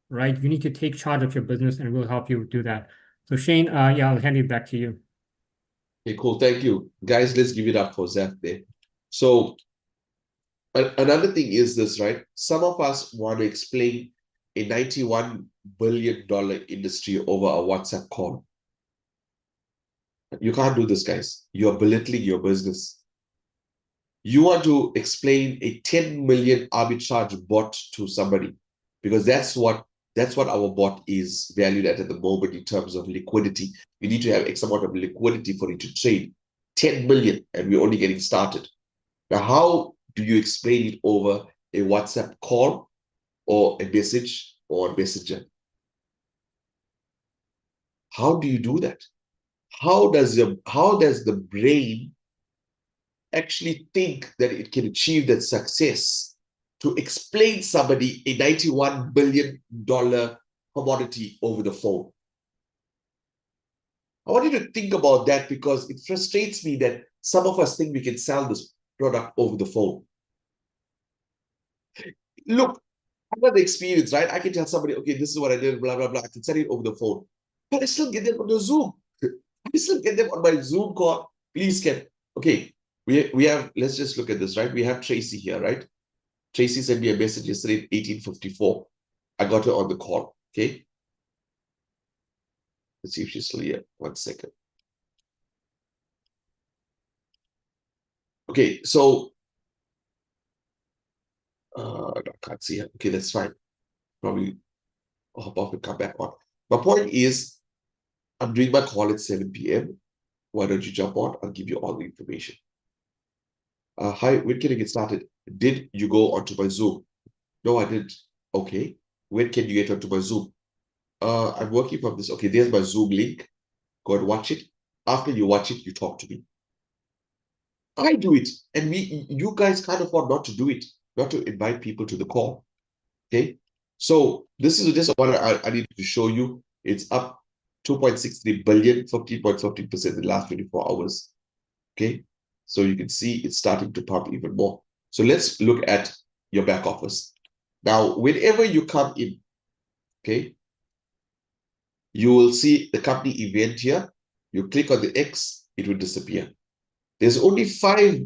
right? You need to take charge of your business, and we'll help you do that. So Shane, yeah, I'll hand it back to you. Okay, cool. Thank you. Guys, let's give it up for Xab there. So another thing is this, right? Some of us want to explain a $91 billion industry over a WhatsApp call. You can't do this, guys. You're belittling your business. You want to explain a 10 million arbitrage bot to somebody, because that's what our bot is valued at the moment in terms of liquidity. You need to have X amount of liquidity for it to trade. 10 million, and we're only getting started. Now, how do you explain it over a WhatsApp call or a message or a messenger? How do you do that? How does the brain actually think that it can achieve that success to explain somebody a $91 billion commodity over the phone? I want you to think about that, because it frustrates me that some of us think we can sell this product over the phone. Look, I've got the experience, right? I can tell somebody, okay, this is what I did, blah, blah, blah. I can sell it over the phone. But I still get them on the Zoom. I still get them on my Zoom call. Please, Ken. Okay, we have, let's just look at this, right? We have Tracy here, right? Tracy sent me a message yesterday at 18:54. I got her on the call, okay? Let's see if she's still here. 1 second. Okay, so I can't see her. Okay, that's fine. Probably I'll hop off and come back on. My point is, I'm doing my call at 7 p.m. Why don't you jump on? I'll give you all the information. Hi, when can I get started? Did you go onto my Zoom? No, I didn't. Okay. When can you get onto my Zoom? I'm working from this. Okay, there's my Zoom link. Go and watch it. After you watch it, you talk to me. I do it. And you guys can't afford not to do it, not to invite people to the call. Okay. So this is just what I needed to show you. It's up 2.63 billion, 15.15% in the last 24 hours. Okay, so you can see it's starting to pump even more. So let's look at your back office. Now, whenever you come in, okay, you will see the company event here. You click on the X, it will disappear. There's only 5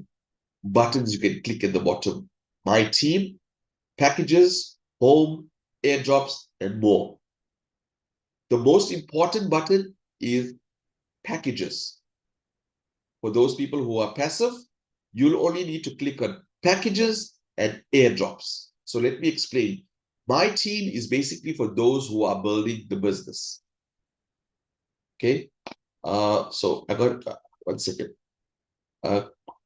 buttons you can click at the bottom. My team, packages, home, airdrops, and more. The most important button is packages. For those people who are passive, you'll only need to click on packages and airdrops. So let me explain. My team is basically for those who are building the business. Okay. So I got 1 second.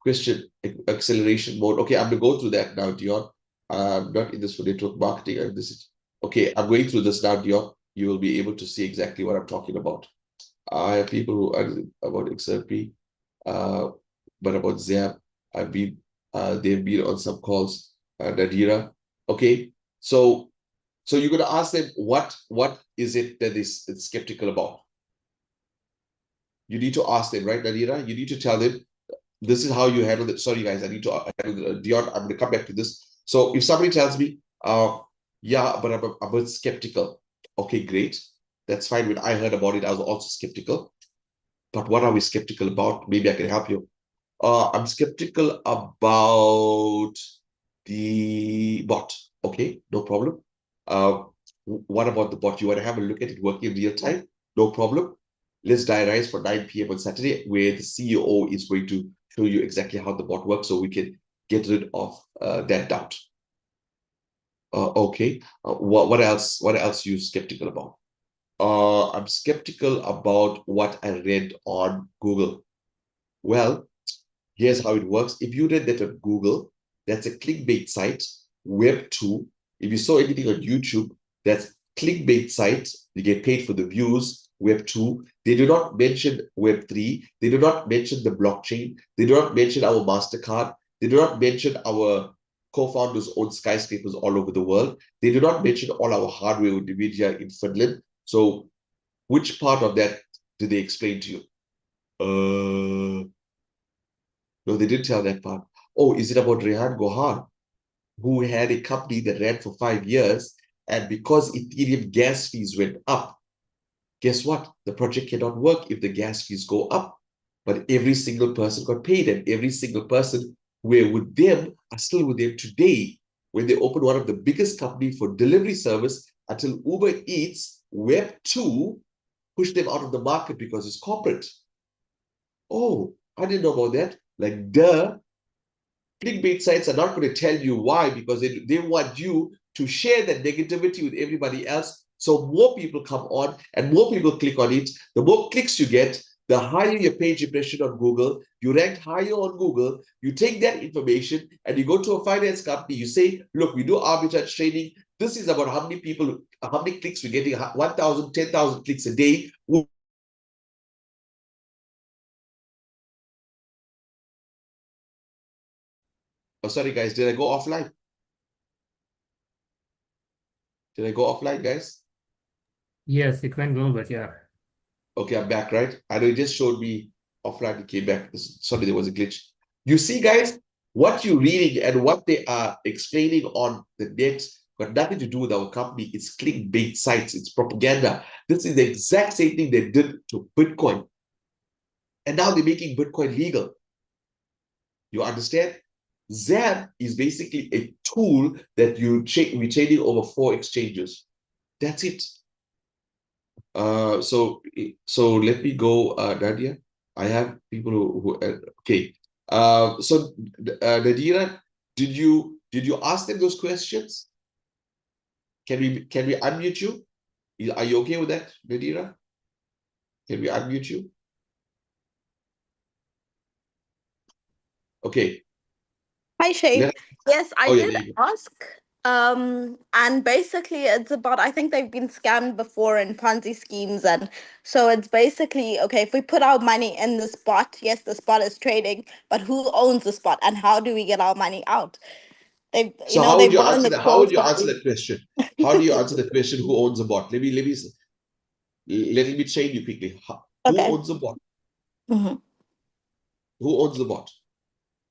Question acceleration mode. Okay, I'm gonna go through that now, Dion. I'm not in this for network marketing. And this is okay. I'm going through this now, Dion. You will be able to see exactly what I'm talking about. I have people who are about XRP, but about Xab, they've been on some calls. Nadira. Okay, so you're gonna ask them what is it that is skeptical about? You need to ask them, right, Nadira? You need to tell them this is how you handle it. Sorry, guys, I need to handle Dion. I'm going to come back to this. So if somebody tells me, yeah, but I'm a bit skeptical. Okay, great. That's fine. When I heard about it, I was also skeptical. But what are we skeptical about? Maybe I can help you. I'm skeptical about the bot. Okay, no problem. What about the bot? You want to have a look at it working in real time? No problem. Let's diarize for 9 p.m. on Saturday, where the CEO is going to show you exactly how the bot works so we can get rid of that doubt. Okay. What else? What else are you skeptical about? I'm skeptical about what I read on Google. Well, here's how it works. If you read that on Google, that's a clickbait site. Web 2. If you saw anything on YouTube, that's clickbait site. You get paid for the views. Web 2. They do not mention Web 3. They do not mention the blockchain. They do not mention our MasterCard. They do not mention our co-founders own skyscrapers all over the world. They do not mention all our hardware with NVIDIA in Finland. So which part of that did they explain to you? No, they didn't tell that part. Oh, is it about Rehan Gohar, who had a company that ran for 5 years, and because Ethereum gas fees went up, guess what? The project cannot work if the gas fees go up. But every single person got paid, and every single person who were with them are still with them today. When they opened one of the biggest company for delivery service until Uber Eats, Web 2 pushed them out of the market because it's corporate. Oh, I didn't know about that. Like, duh. Clickbait sites are not going to tell you why, because they want you to share that negativity with everybody else. So more people come on and more people click on it. The more clicks you get, the higher your page impression on Google. You rank higher on Google. You take that information and you go to a finance company. You say, look, we do arbitrage trading. This is about how many people, how many clicks we're getting, 1,000, 10,000 clicks a day. Oh, sorry, guys. Did I go offline? Did I go offline, guys? Yes, it went a little bit, yeah. Okay, I'm back, right? I know it just showed me offline, it came back. Sorry, there was a glitch. You see, guys, what you're reading and what they are explaining on the net got nothing to do with our company. It's clickbait sites, it's propaganda. This is the exact same thing they did to Bitcoin. And now they're making Bitcoin legal. You understand? Xab is basically a tool that we're trading over 4 exchanges. That's it. So let me go, Nadia. I have people who okay. So Nadira, did you ask them those questions? Can we unmute you? Are you okay with that, Nadira? Can we unmute you? Okay. Hi, Shay. Yes, I Oh yeah, did there you go. ask. And basically it's about, I think they've been scammed before in Ponzi schemes, and so it's basically, okay, if we put our money in the spot, yes, the spot is trading, but who owns the spot and how do we get our money out? They've, So how they would you were on answer the that? How call would you for answer that question? How do you answer the question? Who owns the bot? Let me train you quickly. Who Okay. owns the bot? Mhm. Who owns the bot?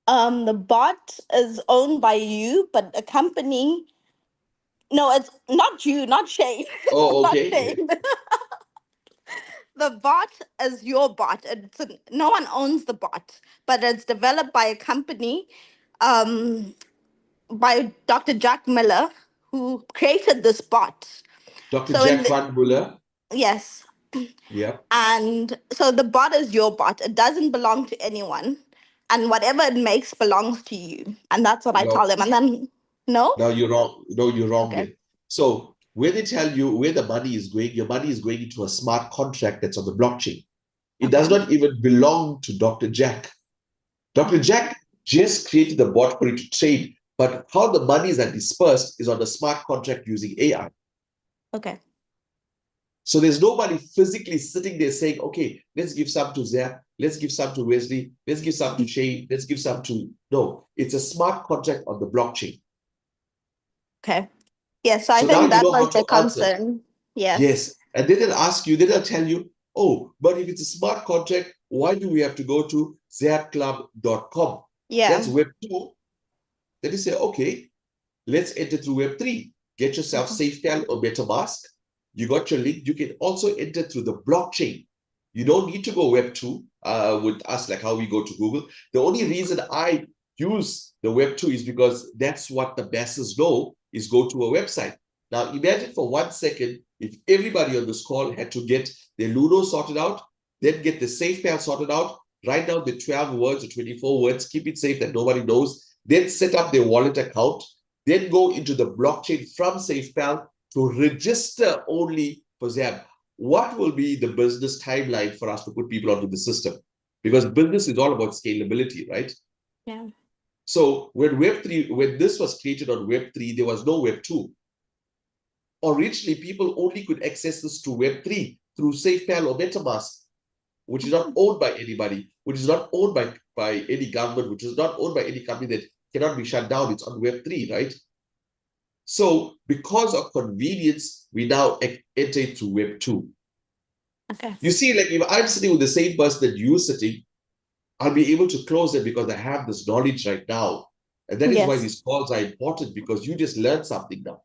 The bot is owned by you, but a company. No, it's not you, not Shane. It's Oh, not okay. Shane. The bot is your bot. No one owns the bot, but it's developed by a company, um, by Dr. Jack Miller, who created this bot. Dr. So in Jack the, Van Muller. yes, Yeah. and so the bot is your bot. It doesn't belong to anyone, and whatever it makes belongs to you. And that's what I tell No, them. And then no, now you're wrong. No, you're wrong okay, there. So when they tell you where the money is going, your money is going into a smart contract that's on the blockchain. It does okay, not even belong to Dr. Jack. Dr. okay, Jack just created the bot for it to trade, but how the monies are dispersed is on the smart contract using AI. okay. So there's nobody physically sitting there saying, okay, let's give some to Xab, let's give some to Wesley, let's give some to Shane, let's give some to. No, it's a smart contract on the blockchain. Okay. Yes, so I So now think you that know how was to the answer. concern. Yes. Yes. And then they'll ask you, then they'll tell you, oh, but if it's a smart contract, why do we have to go to xabclub.com? That's Yeah. Web 2. Then you say, okay, let's enter through Web 3. Get yourself Mhm. SafePal or MetaMask. You got your link. You can also enter through the blockchain. You don't need to go Web 2 with us, like how we go to Google. The only reason I use the Web 2 is because that's what the masses know is go to a website. Now, imagine for 1 second if everybody on this call had to get their Ludo sorted out, then get the SafePal sorted out, write down the 12 words or 24 words, keep it safe that nobody knows, then set up their wallet account, then go into the blockchain from SafePal to register only for Xab. What will be the business timeline for us to put people onto the system? Because business is all about scalability, right? Yeah. So when Web3, when this was created on Web3, there was no Web2. Originally, people only could access this to Web3 through SafePal or MetaMask, which is not owned by anybody, which is not owned by any government, which is not owned by any company that cannot be shut down. It's on Web3, right? So because of convenience, we now enter into Web 2. Okay. You see, like if I'm sitting with the same person that you're sitting, I'll be able to close it because I have this knowledge right now. And that is why Yes. these calls are important, because you just learned something now.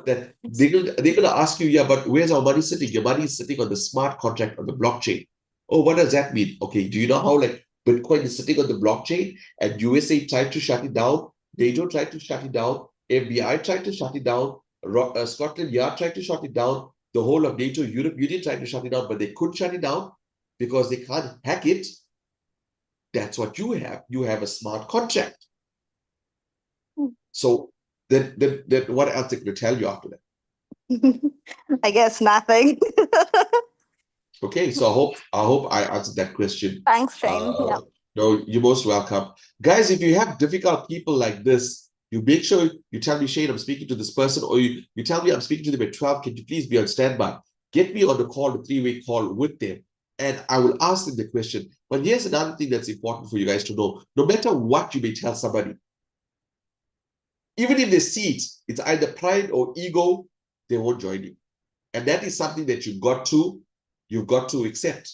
That Yes. they're gonna ask you, yeah, but where's our money sitting? Your money is sitting on the smart contract on the blockchain. Oh, what does that mean? Okay, do you know how like Bitcoin is sitting on the blockchain and USA tried to shut it down? NATO tried to shut it down. FBI tried to shut it down. Scotland Yard tried to shut it down. The whole of NATO, Europe Union tried to shut it down, but they couldn't shut it down because they can't hack it. That's what you have. You have a smart contract. So then what else they could tell you after that? I guess nothing. Okay, so I hope I answered that question. Thanks, Shane. Yeah. No, you're most welcome. Guys, if you have difficult people like this, you make sure you tell me, Shane, I'm speaking to this person, or you tell me I'm speaking to them at 12. Can you please be on standby? Get me on the call, the three-way call with them, and I will ask them the question. But here's another thing that's important for you guys to know. No matter what you may tell somebody, even if they see it, it's either pride or ego, they won't join you. And that is something that you've got to accept.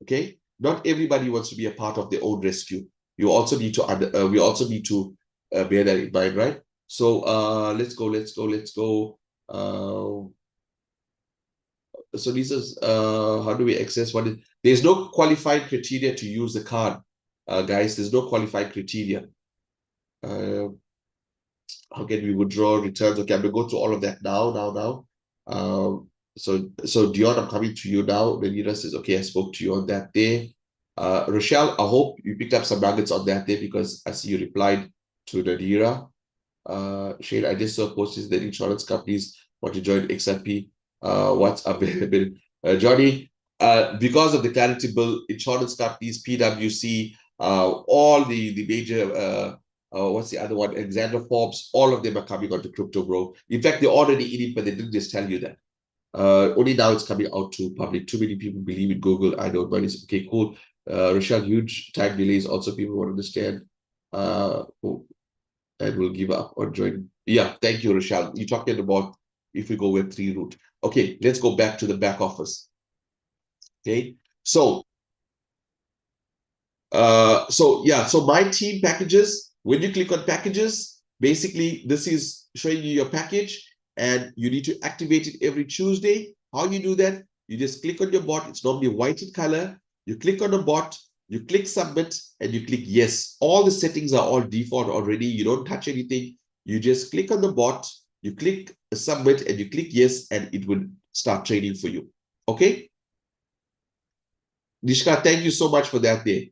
Okay, not everybody wants to be a part of their own rescue. You also need to we also need to bear that in mind, right? So let's go. So this is how do we access what is there's no qualified criteria to use the card, guys. There's no qualified criteria. How can we withdraw returns? Okay, I'm gonna go through all of that now. So Dion, I'm coming to you now. Renita says, okay, I spoke to you on that day. Rochelle, I hope you picked up some nuggets on that day because I see you replied to Nadira. Shane, I just saw posts that insurance companies want to join XRP. What's available? Johnny, because of the clarity bill, insurance companies, PwC, all the major what's the other one? Alexander Forbes, all of them are coming onto crypto, bro. In fact, they're already in it, but they didn't just tell you that. Only now it's coming out to public. Too many people believe in Google. I don't know. Okay, cool. Rochelle, huge time delays. Also, people want to understand. And will give up or join. Yeah, thank you, Rochelle. You're talking about if we go Web3 route. Okay, let's go back to the back office. Okay, so So my team packages, when you click on packages, basically this is showing you your package and you need to activate it every Tuesday. How you do that? You just click on your bot. It's normally white in color. You click on the bot, you click submit, and you click yes. All the settings are all default already. You don't touch anything. You just click on the bot, you click submit, and you click yes, and it will start training for you. Okay? Nishka, thank you so much for that there.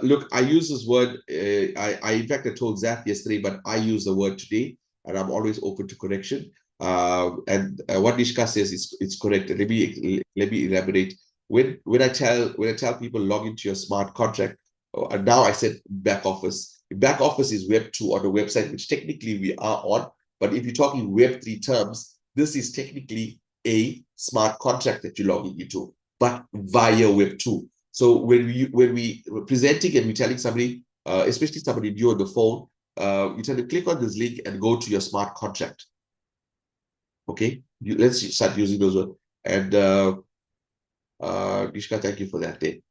Look, I use this word. I in fact I told Zach yesterday, but I use the word today, and I'm always open to correction. And what Nishka says is it's correct. Let me elaborate. When I tell people log into your smart contract, and now I said back office. Back office is Web 2 on the website, which technically we are on. But if you're talking Web 3 terms, this is technically a smart contract that you're logging into, but via Web 2. So when we were presenting and we're telling somebody, especially somebody new on the phone, you tell them click on this link and go to your smart contract. Okay, let's start using those words. And Nishka, thank you for that day.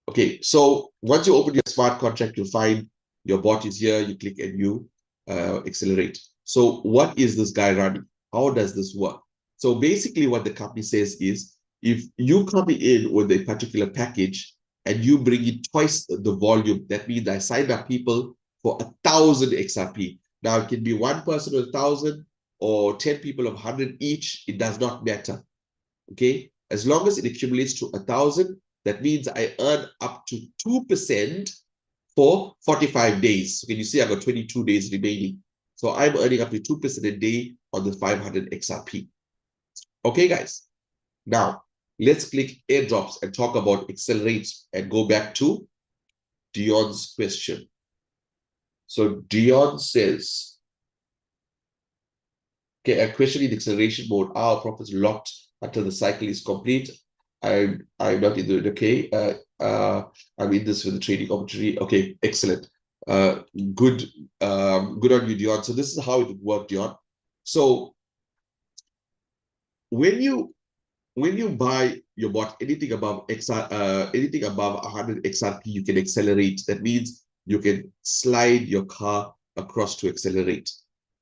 Okay, so once you open your smart contract, you'll find your bot is here. You click and you accelerate. So what is this guy running? How does this work? So basically what the company says is, if you come in with a particular package and you bring in twice the volume, that means I signed up people for 1,000 XRP. Now it can be one person with 1,000 or 10 people of 100 each. It does not matter. Okay, as long as it accumulates to 1,000, that means I earn up to 2% for 45 days. So can you see I got 22 days remaining? So I'm earning up to 2% a day on the 500 XRP. Okay, guys. Now, let's click airdrops and talk about accelerates and go back to Dion's question. So Dion says, okay, a question in acceleration mode. Our profits locked until the cycle is complete. I'm not in the okay. I'm in this for the trading opportunity. Okay, excellent. Good on you, Dion. So this is how it would work, Dion. So when you buy your bot, anything above anything above 100 XRP, you can accelerate. That means you can slide your car across to accelerate.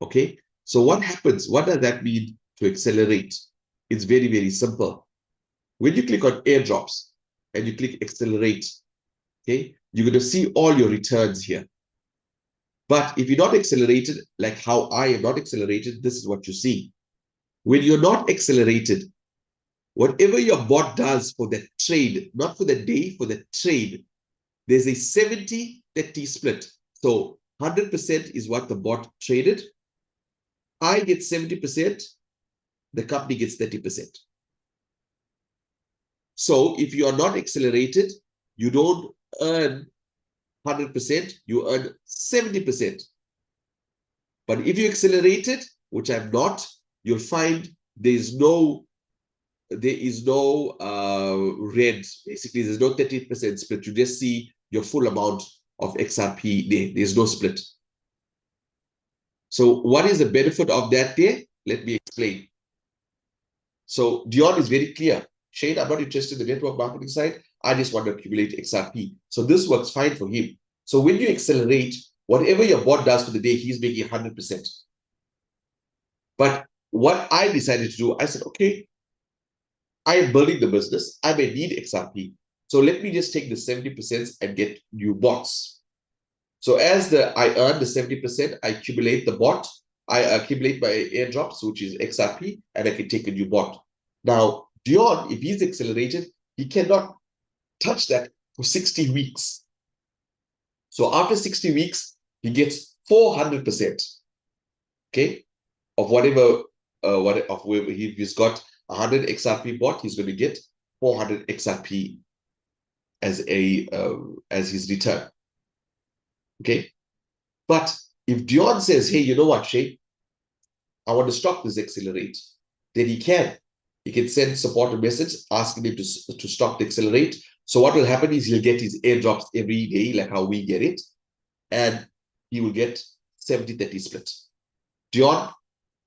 Okay. So what happens? What does that mean to accelerate? It's very, very simple. When you click on airdrops and you click accelerate, okay, you're going to see all your returns here. But if you're not accelerated, like how I am not accelerated, this is what you see. When you're not accelerated, whatever your bot does for the trade, not for the day, for the trade, there's a 70-30 split. So 100% is what the bot traded. I get 70%, the company gets 30%. So if you are not accelerated, you don't earn 100%, you earn 70%. But if you accelerated, which I'm not, you'll find there is no red. Basically, there's no 30% split. You just see your full amount of XRP there. There's no split. So what is the benefit of that there? Let me explain. So Dion is very clear. Shane, I'm not interested in the network marketing side. I just want to accumulate XRP. So this works fine for him. So when you accelerate, whatever your bot does for the day, he's making 100%. But what I decided to do, I said, okay, I am building the business. I may need XRP. So let me just take the 70% and get new bots. So as I earn the 70%, I accumulate the bot. I accumulate my airdrops, which is XRP, and I can take a new bot. Now, Dion, if he's accelerated, he cannot touch that for 60 weeks. So after 60 weeks, he gets 400%, okay, of whatever he's got 100 XRP bot, he's going to get 400 XRP as his return. Okay. But if Dion says, hey, you know what, Shay, I want to stop this accelerate, then he can. He can send support a message asking him to stop the accelerate. So what will happen is he'll get his airdrops every day, like how we get it, and he will get 70-30 split. Dion,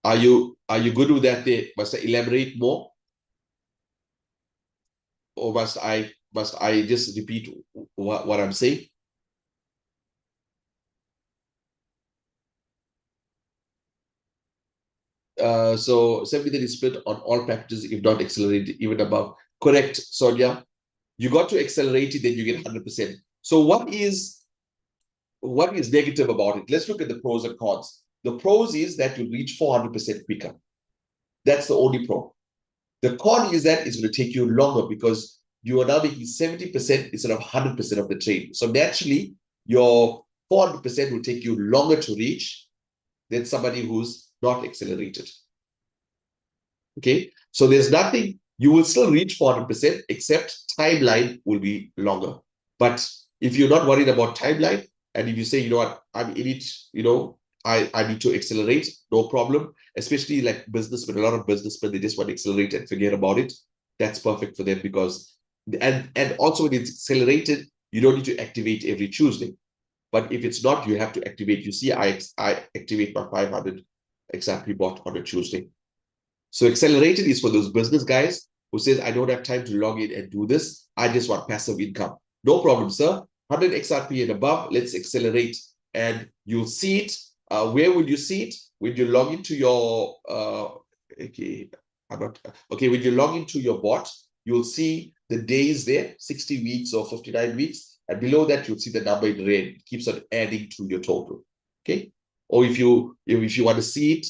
are you good with that there? Must I elaborate more? Or must I just repeat what I'm saying? So 70-30 split on all packages, if not accelerated, even above. Correct, Sonia. You got to accelerate it, then you get 100%. So what is negative about it? Let's look at the pros and cons. The pros is that you reach 400% quicker. That's the only pro. The con is that it's going to take you longer because you are now making 70% instead of 100% of the trade. So naturally, your 400% will take you longer to reach than somebody who's not accelerated. Okay, so there's nothing, you will still reach 400%, except timeline will be longer. But if you're not worried about timeline, and if you say, you know what, I'm in it, you know, I need to accelerate, no problem. Especially like businessmen, a lot of businessmen, they just want to accelerate and forget about it. That's perfect for them because, and also when it's accelerated, you don't need to activate every Tuesday. But if it's not, you have to activate. You see, I activate my 500 exactly bot on a Tuesday. So accelerated is for those business guys who says, I don't have time to log in and do this. I just want passive income. No problem, sir. 100 XRP and above, let's accelerate. And you'll see it. Where will you see it? When you log into your, okay, when you log into your bot, you'll see the days there, 60 weeks or 59 weeks. And below that, you'll see the number in red. It keeps on adding to your total. Okay. Or if you want to see it,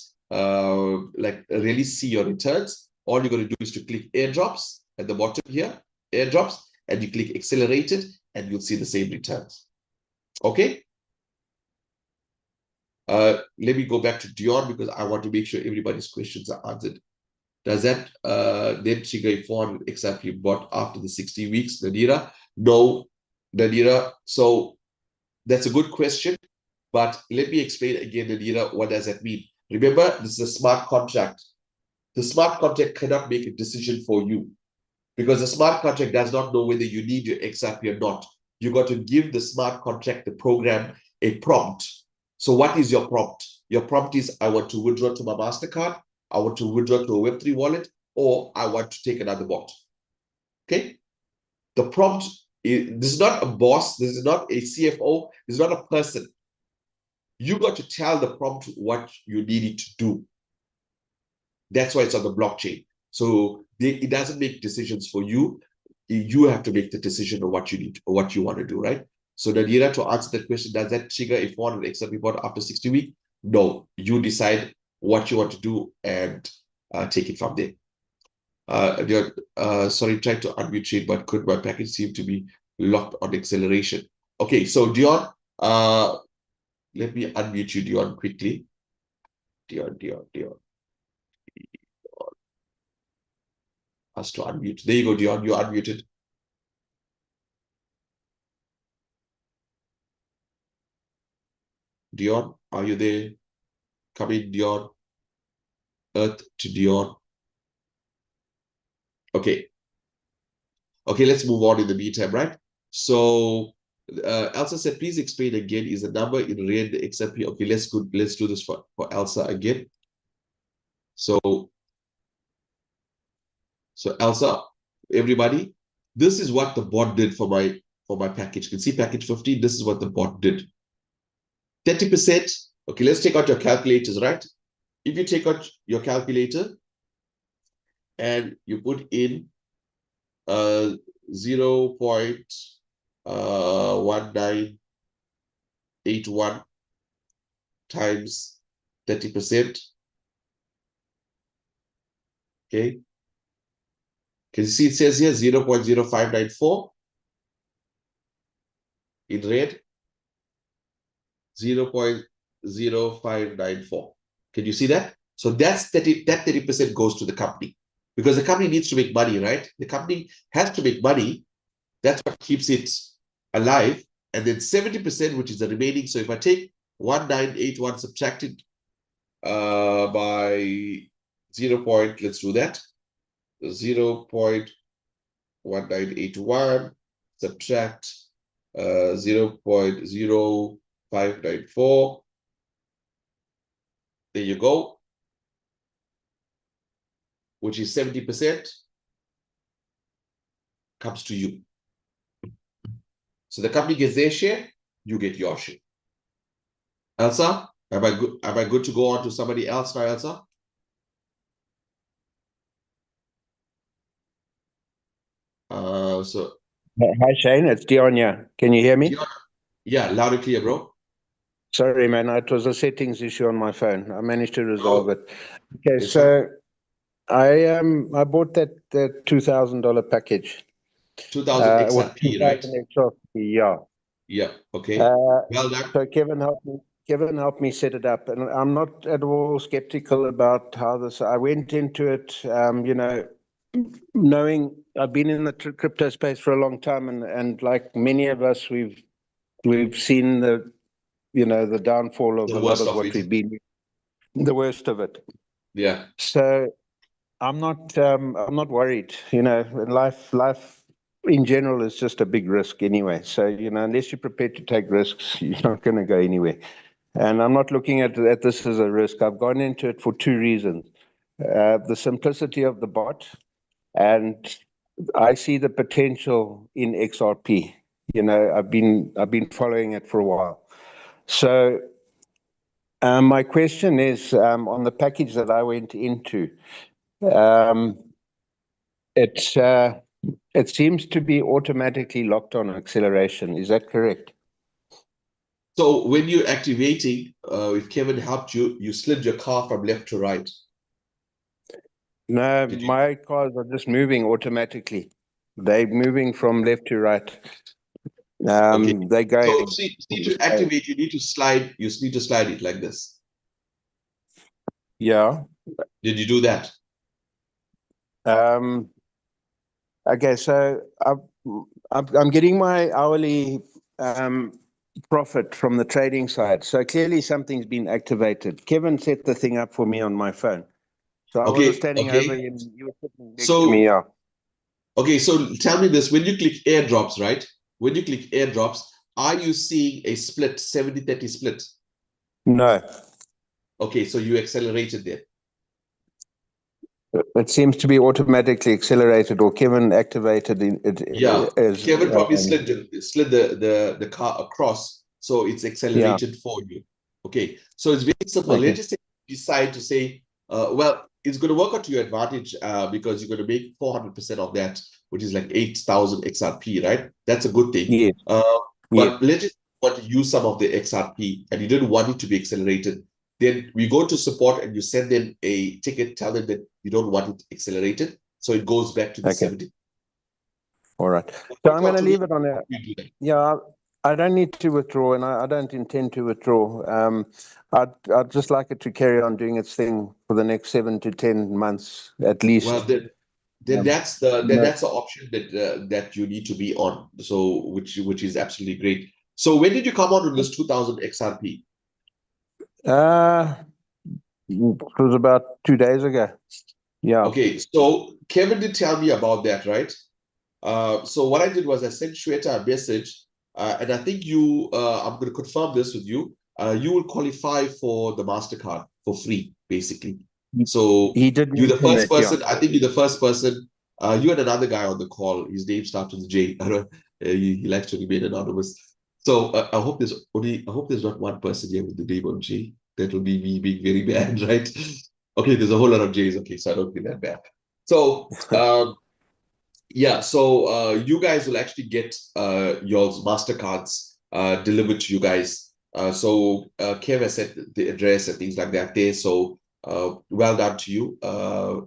like really see your returns, all you're going to do is to click airdrops at the bottom here, airdrops, and you click accelerated, and you'll see the same returns. Okay. Let me go back to Dion because I want to make sure everybody's questions are answered. Does that then trigger a 400 XRP bot after the 60 weeks, Nadira? No, Nadira. So that's a good question, but let me explain again, Nadira, what does that mean? Remember, this is a smart contract. The smart contract cannot make a decision for you because the smart contract does not know whether you need your XRP or not. You got to give the smart contract, the program, a prompt. So what is your prompt? Your prompt is, I want to withdraw to my MasterCard, I want to withdraw to a Web3 wallet, or I want to take another bot. Okay? The prompt this is not a boss, this is not a CFO, this is not a person. You got to tell the prompt what you need it to do. That's why it's on the blockchain. So it doesn't make decisions for you. You have to make the decision of what you need or what you want to do, right? So Nadira, to answer that question, does that trigger a 400 XRP report after 60 weeks? No, you decide what you want to do and take it from there. Sorry, tried to unmute Shane, but could my package seem to be locked on acceleration? Okay, so Dion, let me unmute you, Dion, quickly. Dion. Has to unmute. There you go, Dion. You're unmuted. Dion, are you there? Come in, Dion. Earth to Dion. Okay. Okay, let's move on in the meantime, right? So Elsa said, please explain again. Is the number in red the XRP? Okay, let's do this for Elsa again. So Elsa, everybody, this is what the bot did for my package. You can see package 15. This is what the bot did. 30%. Okay, let's take out your calculators, right? If you take out your calculator and you put in 0.1981 times 30%. Okay. Can you see it says here 0.0594 in red? 0.0594. Can you see that? So that's 30% goes to the company because the company needs to make money, right? The company has to make money. That's what keeps it alive. And then 70%, which is the remaining. So if I take 1981 subtracted by 0. Let's do that. 0.1981 subtract 0.0594. There you go, which is 70% comes to you. So the company gets their share, you get your share. Elsa, am I good to go on to somebody else now, Elsa? So Hi, Shane. It's Dion here. Can you hear me? Dion, yeah, loud and clear, bro. Sorry, man. It was a settings issue on my phone. I managed to resolve Oh, it. Okay, it's fine. so I bought that $2,000 package. 2000 With XRP, right? 2,000 extra. Yeah. Yeah. Okay. Uh, Well done. so Kevin helped me. Kevin helped me set it up, and I'm not at all skeptical about how this. I went into it, knowing I've been in the crypto space for a long time, and like many of us, we've seen the downfall of The a lot worst of of what it. we've been, the worst of it. Yeah. So I'm not worried. Life in general is just a big risk anyway. So unless you're prepared to take risks, you're not going to go anywhere. And I'm not looking at this as a risk. I've gone into it for two reasons: the simplicity of the bot, and I see the potential in XRP. I've been following it for a while. So my question is, on the package that I went into, um, it seems to be automatically locked on acceleration. Is that correct? So when you're activating, if Kevin helped you, you slid your car from left to right. No, Did you? my cars are just moving automatically. They're moving from left to right. Okay. They're So going. see to activate, you need to slide. You need to slide it like this. Yeah. Did you do that? Um, okay, so I'm getting my hourly profit from the trading side. So clearly something's been activated. Kevin set the thing up for me on my phone. So I wasn't Okay. standing over Okay. him. You were sitting next to me. So Yeah. okay. So tell me this: when you click airdrops, right? When you click airdrops, are you seeing a split 70-30 split? No, Okay. So you accelerated there. it seems to be automatically accelerated, or Kevin activated Yeah. as Kevin probably slid the car across, so it's yeah. accelerated for you. Okay. So it's very simple. Okay. Let's just say you decide to say, well, it's going to work out to your advantage because you're going to make 400% of that, which is like 8,000 XRP, right? That's a good thing. Yes. Yes. But let's just want to use some of the XRP and you didn't want it to be accelerated. Then we go to support and you send them a ticket, tell them that you don't want it accelerated. So it goes back to the Okay. 70. All right. So Work I'm going out to to me, leave it on there. you do that. Yeah, I don't need to withdraw, and I don't intend to withdraw. I'd just like it to carry on doing its thing for the next 7 to 10 months at Well, least. then Um, that's the then no, that's the option that you need to be on. So which is absolutely great. So when did you come out with this 2000 XRP? uh, it was about 2 days ago. Yeah. Okay, so Kevin did tell me about that, right? So what I did was I sent Shweta a message, and I think I'm going to confirm this with you. You will qualify for the MasterCard for free, basically. So He did you're the mention first that, yeah. person. I think you're the first person. You and another guy on the call. His name starts with J. I don't, he likes to remain anonymous. So I hope there's not one person here with the name of J. That will be me being very bad, right? Okay, there's a whole lot of J's. Okay, so I don't feel that bad. So yeah, so you guys will actually get your MasterCards delivered to you guys. Kev has set the address and things like that there. So well done to you.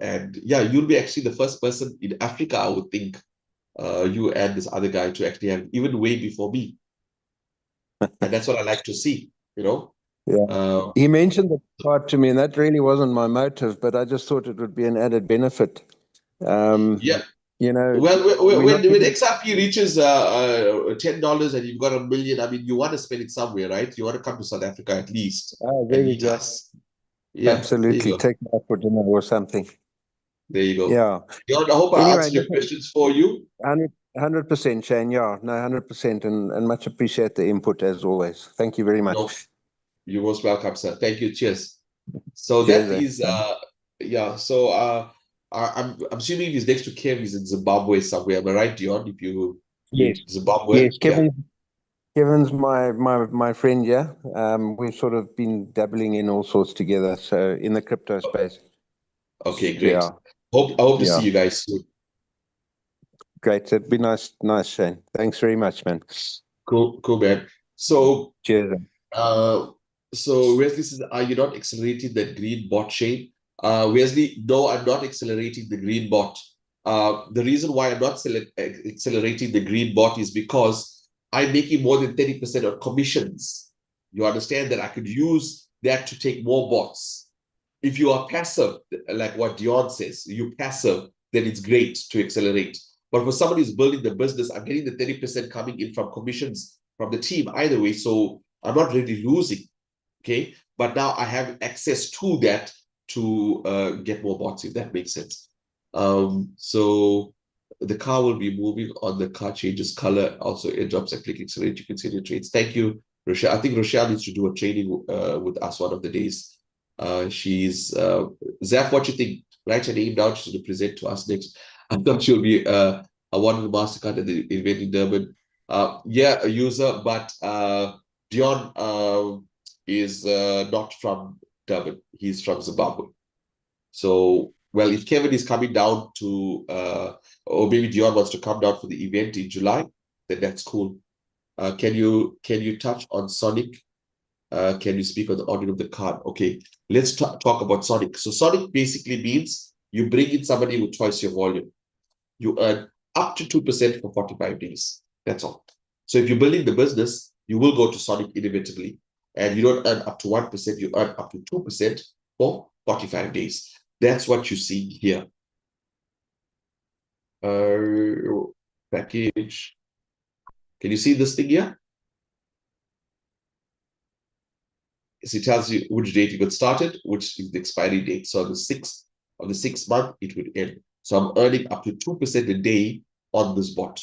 And yeah, you'll be actually the first person in Africa, I would think, you and this other guy to actually have even way before me. And that's what I like to see, you know. Yeah. Uh, He mentioned the part to me, and that really wasn't my motive, but I just thought it would be an added benefit. yeah, You know, well, we're when not getting. XRP reaches $10 and you've got 1 million, I mean, you want to spend it somewhere, right? You want to come to South Africa at least Oh, there and you meet go. us. Yeah, there you Absolutely. go. Take me out for dinner or something. There you go. Yeah. John, I hope I Anyway, answered your listen, questions for you. 100%, Shane. Yeah, no, 100%, and much appreciate the input as always. Thank you very No, much. you're most welcome, sir. Thank you. Cheers. So Cheers. that is yeah. So I'm assuming he's next to Kev. He's in Zimbabwe somewhere. Am I right, Dion? If you Yes, Zimbabwe, yes. yeah. Kevin's my friend. Yeah, we've sort of been dabbling in all sorts together. So in the crypto space. Okay, great. Yeah, I hope to see yeah. you guys soon. Great. That'd be nice, Shane. Thanks very much, man. Cool, man. So, Cheers. Wesley says, are you not accelerating that green bot, Shane? Wesley, no, I'm not accelerating the green bot. The reason why I'm not accelerating the green bot is because I'm making more than 30% on commissions. You understand that I could use that to take more bots. If you are passive, like what Dion says, you passive, then it's great to accelerate. But for somebody who's building the business, I'm getting the 30% coming in from commissions from the team either way. So I'm not really losing. Okay. But now I have access to that to get more bots, if that makes sense. So the car will be moving on, the car changes color. Also, airdrops and click accelerate. You can see your trades. Thank you, Rochelle. I think Rochelle needs to do a training with us one of the days. She's Zaf, what you think? Write her name down. She's going to present to us next. I thought she'll be a one of the MasterCard at the event in Durban. Yeah, a user, but Dion is not from Durban. He's from Zimbabwe. So, well, if Kevin is coming down to, or maybe Dion wants to come down for the event in July, then that's cool. Can you touch on Sonic? Can you speak on the audit of the card? Okay, let's talk about Sonic. So Sonic basically means you bring in somebody with twice your volume. You earn up to 2% for 45 days. That's all. So if you're building the business, you will go to Sonic inevitably. And you don't earn up to 1%, you earn up to 2% for 45 days. That's what you see here. Package. Can you see this thing here? So it tells you which date you got started, which is the expiry date. So on the 6th of the 6th month, it would end. So I'm earning up to 2% a day on this bot.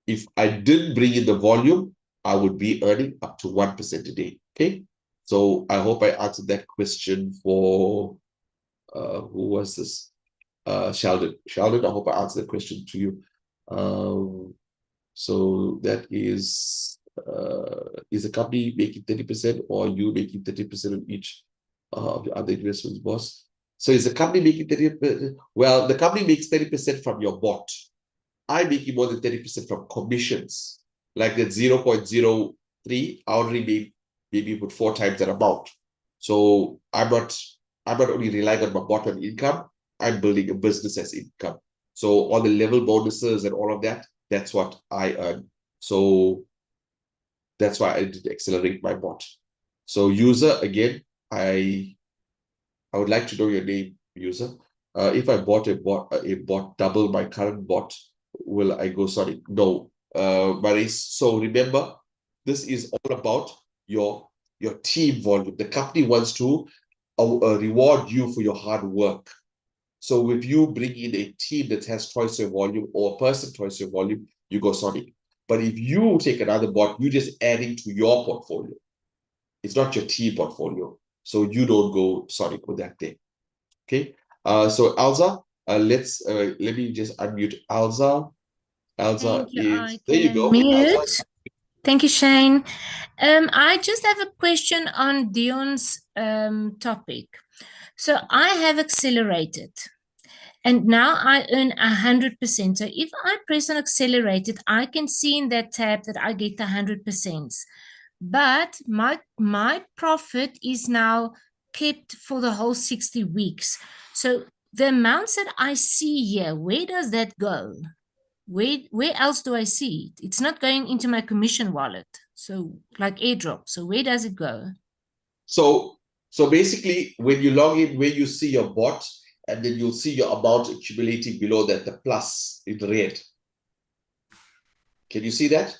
If I didn't bring in the volume, I would be earning up to 1% a day. Okay. So I hope I answered that question for who was this? Sheldon. Sheldon, I hope I answered the question to you. So that is the company making 30% or you making 30% of each of the other investments, boss? So is the company making 30%? Well, the company makes 30% from your bot. I'm making more than 30% from commissions. Like that 0.03, I already made maybe put 4 times that amount. So I'm not only relying on my bottom income, I'm building a business as income. So all the level bonuses and all of that, that's what I earn. So that's why I did accelerate my bot. So user, again, I would like to know your name, user. If I bought a bot double my current bot, will I go Sonic? No, Maris. So remember, this is all about your team volume. The company wants to reward you for your hard work. So if you bring in a team that has twice your volume or a person twice your volume, you go Sonic. But if you take another bot, you're just adding to your portfolio. It's not your team portfolio. So you don't go Sonic with that thing. Okay. So Alza, let me just unmute Alza. Alza is there. You go. Alza. Thank you, Shane. I just have a question on Dion's topic. So I have accelerated and now I earn 100%. So if I press on accelerated, I can see in that tab that I get 100%. But my profit is now kept for the whole 60 weeks. So the amounts that I see here, where does that go? Where else do I see it? It's not going into my commission wallet. So like airdrop. So where does it go? So basically, when you log in, where you see your bot, and then you'll see your amount accumulating below that, the plus in red. Can you see that?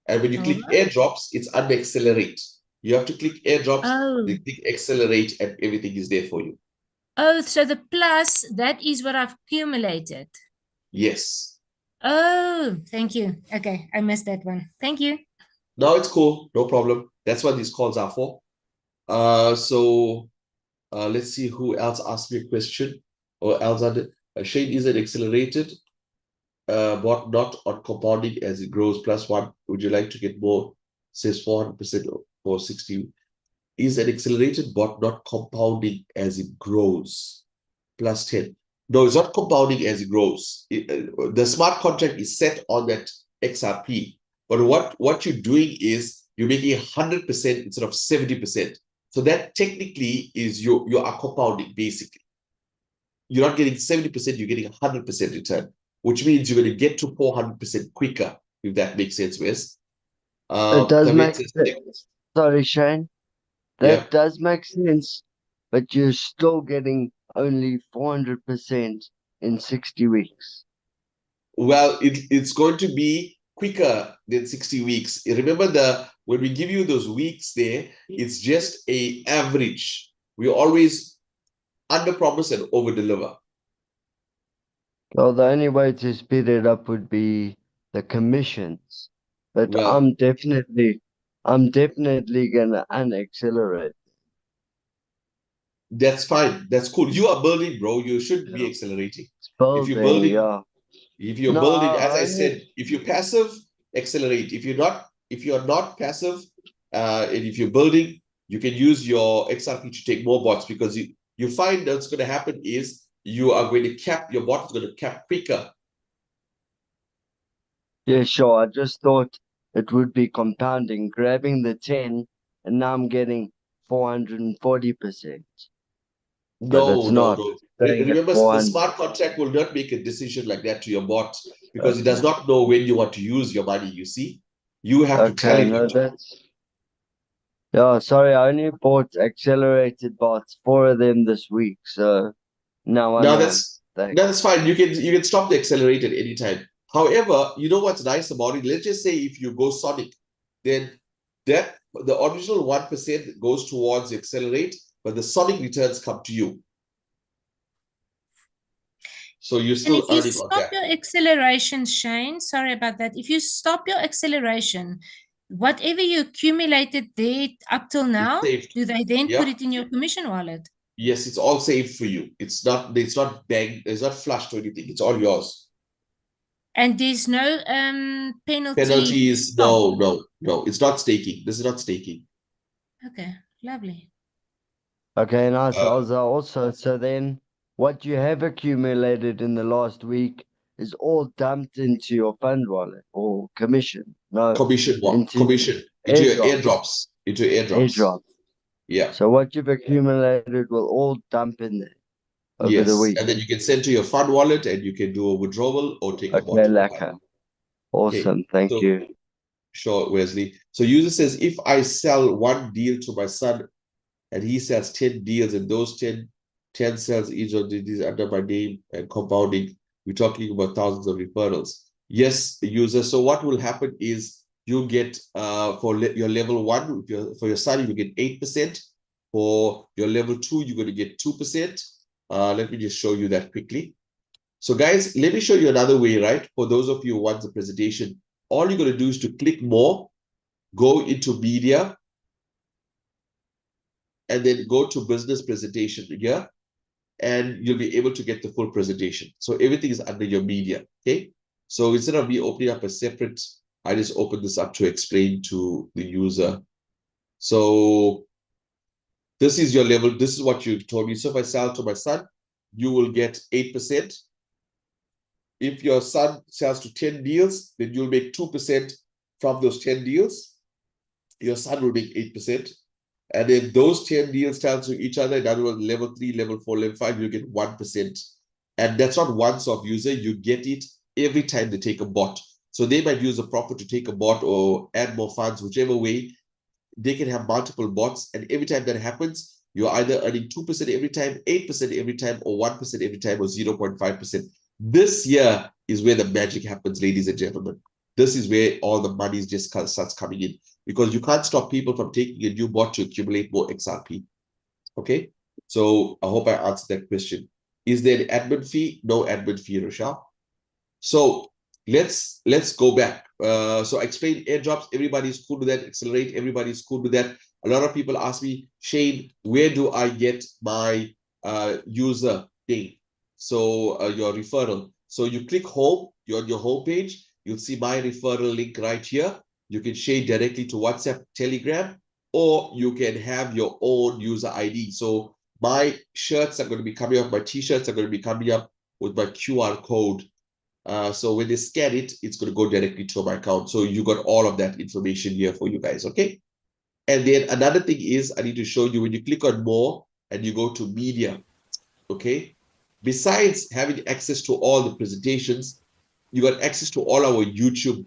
And when you click airdrops, it's under accelerate. You have to click airdrops, then click accelerate, and everything is there for you. Oh, so the plus, that is what I've accumulated. Yes. Oh, thank you. Okay, I missed that one. Thank you. No, it's cool. No problem. That's what these calls are for. Let's see who else asked me a question. Or else, Shane, is it accelerated? But not on compounding as it grows +1. Would you like to get more? Says 400% for 60. Is an accelerated bot not compounding as it grows +10? No, it's not compounding as it grows. The smart contract is set on that XRP. But what you're doing is you're making 100% instead of 70%. So that technically is you are compounding, basically. You're not getting 70%, you're getting 100% return, which means you're going to get to 400% quicker, if that makes sense, Wes. It does David make says, sense. Sorry, Shane. yeah. That does make sense, but you're still getting only 400% in 60 weeks. Well, it's going to be quicker than 60 weeks. Remember, when we give you those weeks there, it's just a average. We always under promise and over deliver. Well, the only way to speed it up would be the commissions. But Well, I'm definitely gonna unaccelerate. that's fine. That's cool. You are building, bro. You should be accelerating. It's If you're building, building, yeah. if you're No, building, as I only said, if you're passive, accelerate. If you're not passive, and if you're building, you can use your XRP to take more bots, because you find that's going to happen is you are going to cap, your bot is going to cap quicker. yeah, sure. I just thought it would be compounding, grabbing the 10, and now I'm getting 440%. But it's No. not. It's staying at Remember, the 400. smart contract will not make a decision like that to your bot, because it Okay. does not know when you want to use your money. You see, you have to tell Okay, it. no, that's. Yeah, sorry, I only bought accelerated bots, 4 of them this week, so now I Now know. Thanks. that's fine. You can stop the accelerator anytime. However, you know what's nice about it? Let's just say if you go Sonic, then that the original 1% goes towards the accelerate, but the Sonic returns come to you. So you're And still if you earning on stop that. your acceleration, Shane, sorry about that. If you stop your acceleration, whatever you accumulated there up till It's now, saved. do they then Yeah. put it in your commission wallet? Yes, it's all saved for you. It's not banged, it's not flushed or anything. It's all yours. And there's no penalty to Penalties, stop. no. It's not staking. This is not staking. Okay, lovely. Okay, nice, Alza. Also, so then what you have accumulated in the last week is all dumped into your fund wallet or commission. No, Commission into into your airdrops. airdrops. Yeah. So what you've accumulated will all dump in there over the Yes, week. and then you can send to your fund wallet, and you can do a withdrawal or take a Okay, bottom. lacquer. Awesome, thank So you. sure, Wesley. So user says, if I sell one deal to my son and he sells 10 deals, and those 10 cells each of these under my name and compounding, we're talking about thousands of referrals. Yes, user. So what will happen is you get for your level 1, for your son, you get 8%. For your level 2, you're going to get 2%. Let me just show you that quickly. So guys, let me show you another way, right? For those of you who want the presentation, all you're going to do is to click more, go into media, and then go to business presentation here, and you'll be able to get the full presentation. So everything is under your media, okay? So instead of me opening up a separate, I just open this up to explain to the user. So this is your level. This is what you told me. So if I sell to my son, you will get 8%. If your son sells to 10 deals, then you'll make 2% from those 10 deals. Your son will make 8%. And if those 10 deals sell to each other, in other words, level 3, level 4, level 5, you get 1%. And that's not once off, user. You get it every time they take a bot. So they might use a profit to take a bot or add more funds, whichever way. They can have multiple bots. And every time that happens, you're either earning 2% every time, 8% every time, or 1% every time, or 0.5%. This year is where the magic happens, ladies and gentlemen. This is where all the money just starts coming in, because you can't stop people from taking a new bot to accumulate more XRP. Okay, so I hope I answered that question. Is there an admin fee? No admin fee, Rochelle. So let's go back. So I explained airdrops. Everybody's cool with that. Accelerate. Everybody's cool with that. A lot of people ask me, Shane, where do I get my user thing? So your referral. So you click home. You're on your home page. You'll see my referral link right here. You can share directly to WhatsApp, Telegram, or you can have your own user ID. So my shirts are going to be coming up. My t-shirts are going to be coming up with my QR code. So when they scan it, it's going to go directly to my account. So you got all of that information here for you guys, okay? And then another thing is, I need to show you when you click on more and you go to media, okay? Besides having access to all the presentations, you got access to all our YouTube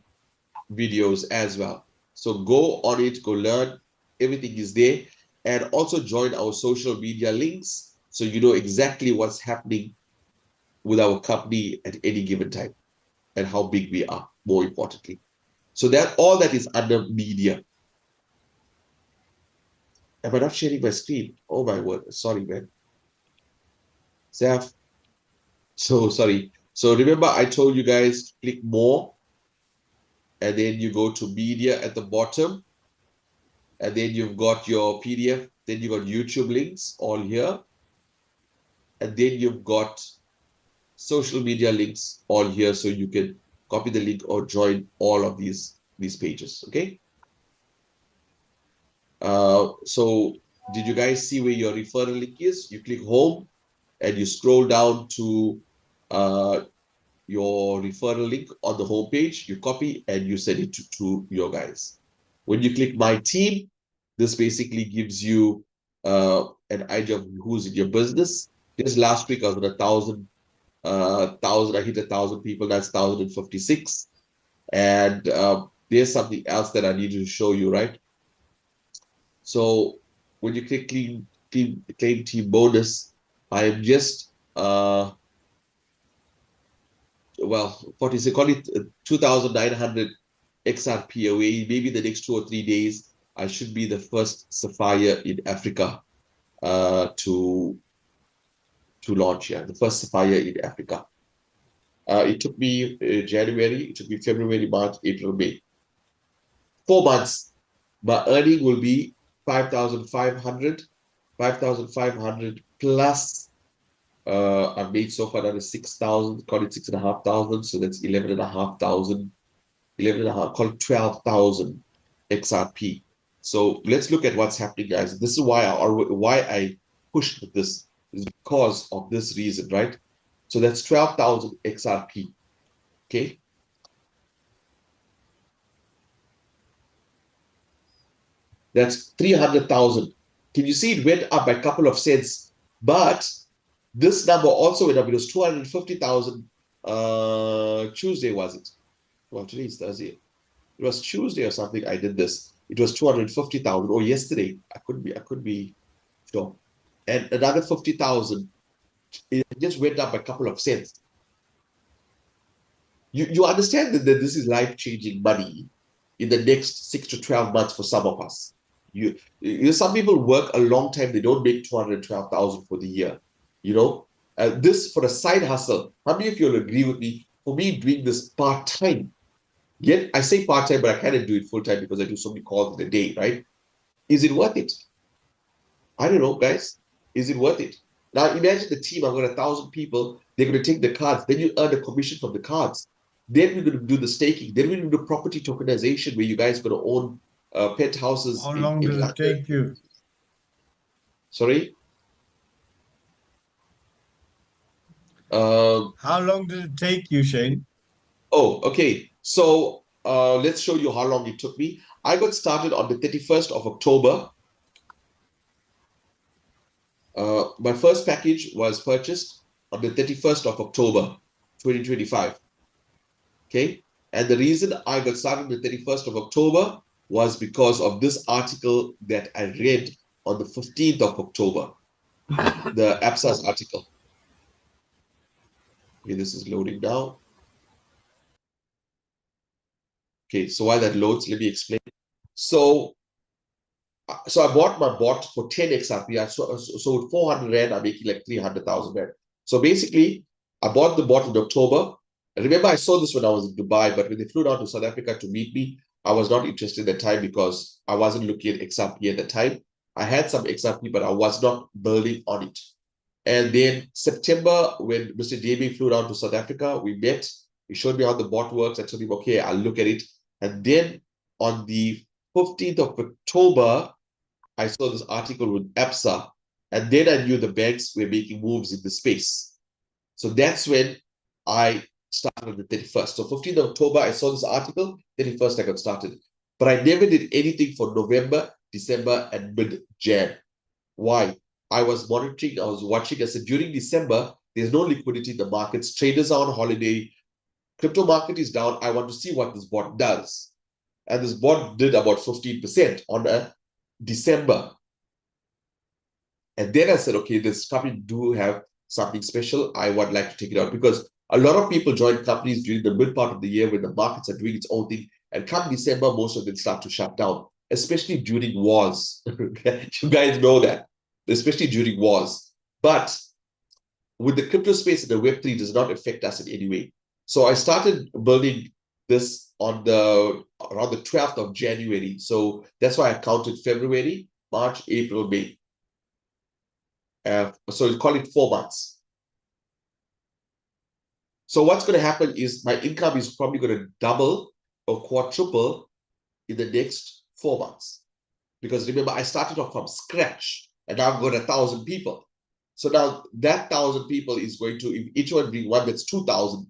videos as well. So go on it, go learn, everything is there. And also join our social media links so you know exactly what's happening with our company at any given time and how big we are, more importantly. So that all that is under media. Am I not sharing my screen? Oh my word, sorry, man. Zaf. So sorry. So remember I told you guys click more and then you go to media at the bottom and then you've got your PDF, then you got YouTube links all here. And then you've got social media links all here so you can copy the link or join all of these pages, okay? So did you guys see where your referral link is? You click home and you scroll down to your referral link on the home page, you copy and you send it to your guys. When you click my team, this basically gives you an idea of who's in your business. Just last week I was at 1,000, I hit 1,000 people, that's 1,056. And there's something else that I need to show you, right? So when you click claim team bonus, I am just well, what is it? Call it 2,900 XRP away. Maybe the next 2 or 3 days, I should be the first Sapphire in Africa to launch here. The first Sapphire in Africa. It took me January, it took me February, March, April, May. 4 months. My earning will be 5,500 plus I've made so far another 6,000, call it 6,500, so that's 11,500, 11,500, call it 12,000 XRP. So let's look at what's happening, guys. This is why I pushed this, is because of this reason, right? So that's 12,000 XRP, okay? That's 300,000. Can you see it went up by a couple of cents? But this number also went up. It was 250,000 Tuesday, was it? Well, today is Thursday. It was Tuesday or something. I did this. It was 250,000. Or yesterday. I could be sure. And another 50,000. It just went up a couple of cents. You understand that this is life-changing money in the next 6 to 12 months for some of us. You know, some people work a long time. They don't make 212,000 for the year. You know, this for a side hustle. How many of you will agree with me? For me, doing this part-time, yet I say part-time, but I cannot do it full-time because I do so many calls in a day, right? Is it worth it? I don't know, guys. Is it worth it? Now imagine the team. I've got 1,000 people. They're going to take the cards. Then you earn a commission from the cards. Then we're going to do the staking. Then we're going to do property tokenization where you guys are going to own penthouses. How long does it take you? Sorry? How long does it take you, Shane? Oh, okay. So let's show you how long it took me. I got started on the 31st of October. My first package was purchased on the 31st of October, 2025. Okay. And the reason I got started on the 31st of October was because of this article that I read on the 15th of October, the APSA's article. Okay, this is loading now. Okay, so while that loads, let me explain. So I bought my bot for 10 XRP. I sold 400 Rand, I'm making like 300,000 Rand. So basically, I bought the bot in October. Remember, I saw this when I was in Dubai, but when they flew down to South Africa to meet me, I was not interested at the time because I wasn't looking at XRP at the time. I had some XRP, but I was not building on it. And then September, when Mr. JB flew down to South Africa, we met. He showed me how the bot works. I told him, okay, I'll look at it. And then on the 15th of October, I saw this article with APSA, and then I knew the banks were making moves in the space. So that's when I started on the 31st. So 15th of October, I saw this article, 31st I got started. But I never did anything for November, December, and mid-Jan. Why? I was monitoring, I was watching. I said, during December, there's no liquidity in the markets. Traders are on holiday. Crypto market is down. I want to see what this bot does. And this bot did about 15% on a December. And then I said, okay, this company do have something special. I would like to take it out because a lot of people join companies during the mid part of the year when the markets are doing its own thing. And come December, most of them start to shut down, especially during wars. You guys know that, especially during wars. But with the crypto space and the Web3 does not affect us in any way. So I started building this on around the 12th of January. So that's why I counted February, March, April, May. So we call it 4 months. So what's going to happen is my income is probably going to double or quadruple in the next 4 months. Because remember, I started off from scratch and now I've got 1,000 people. So now that 1,000 people is going to, if each one bring one, that's 2,000.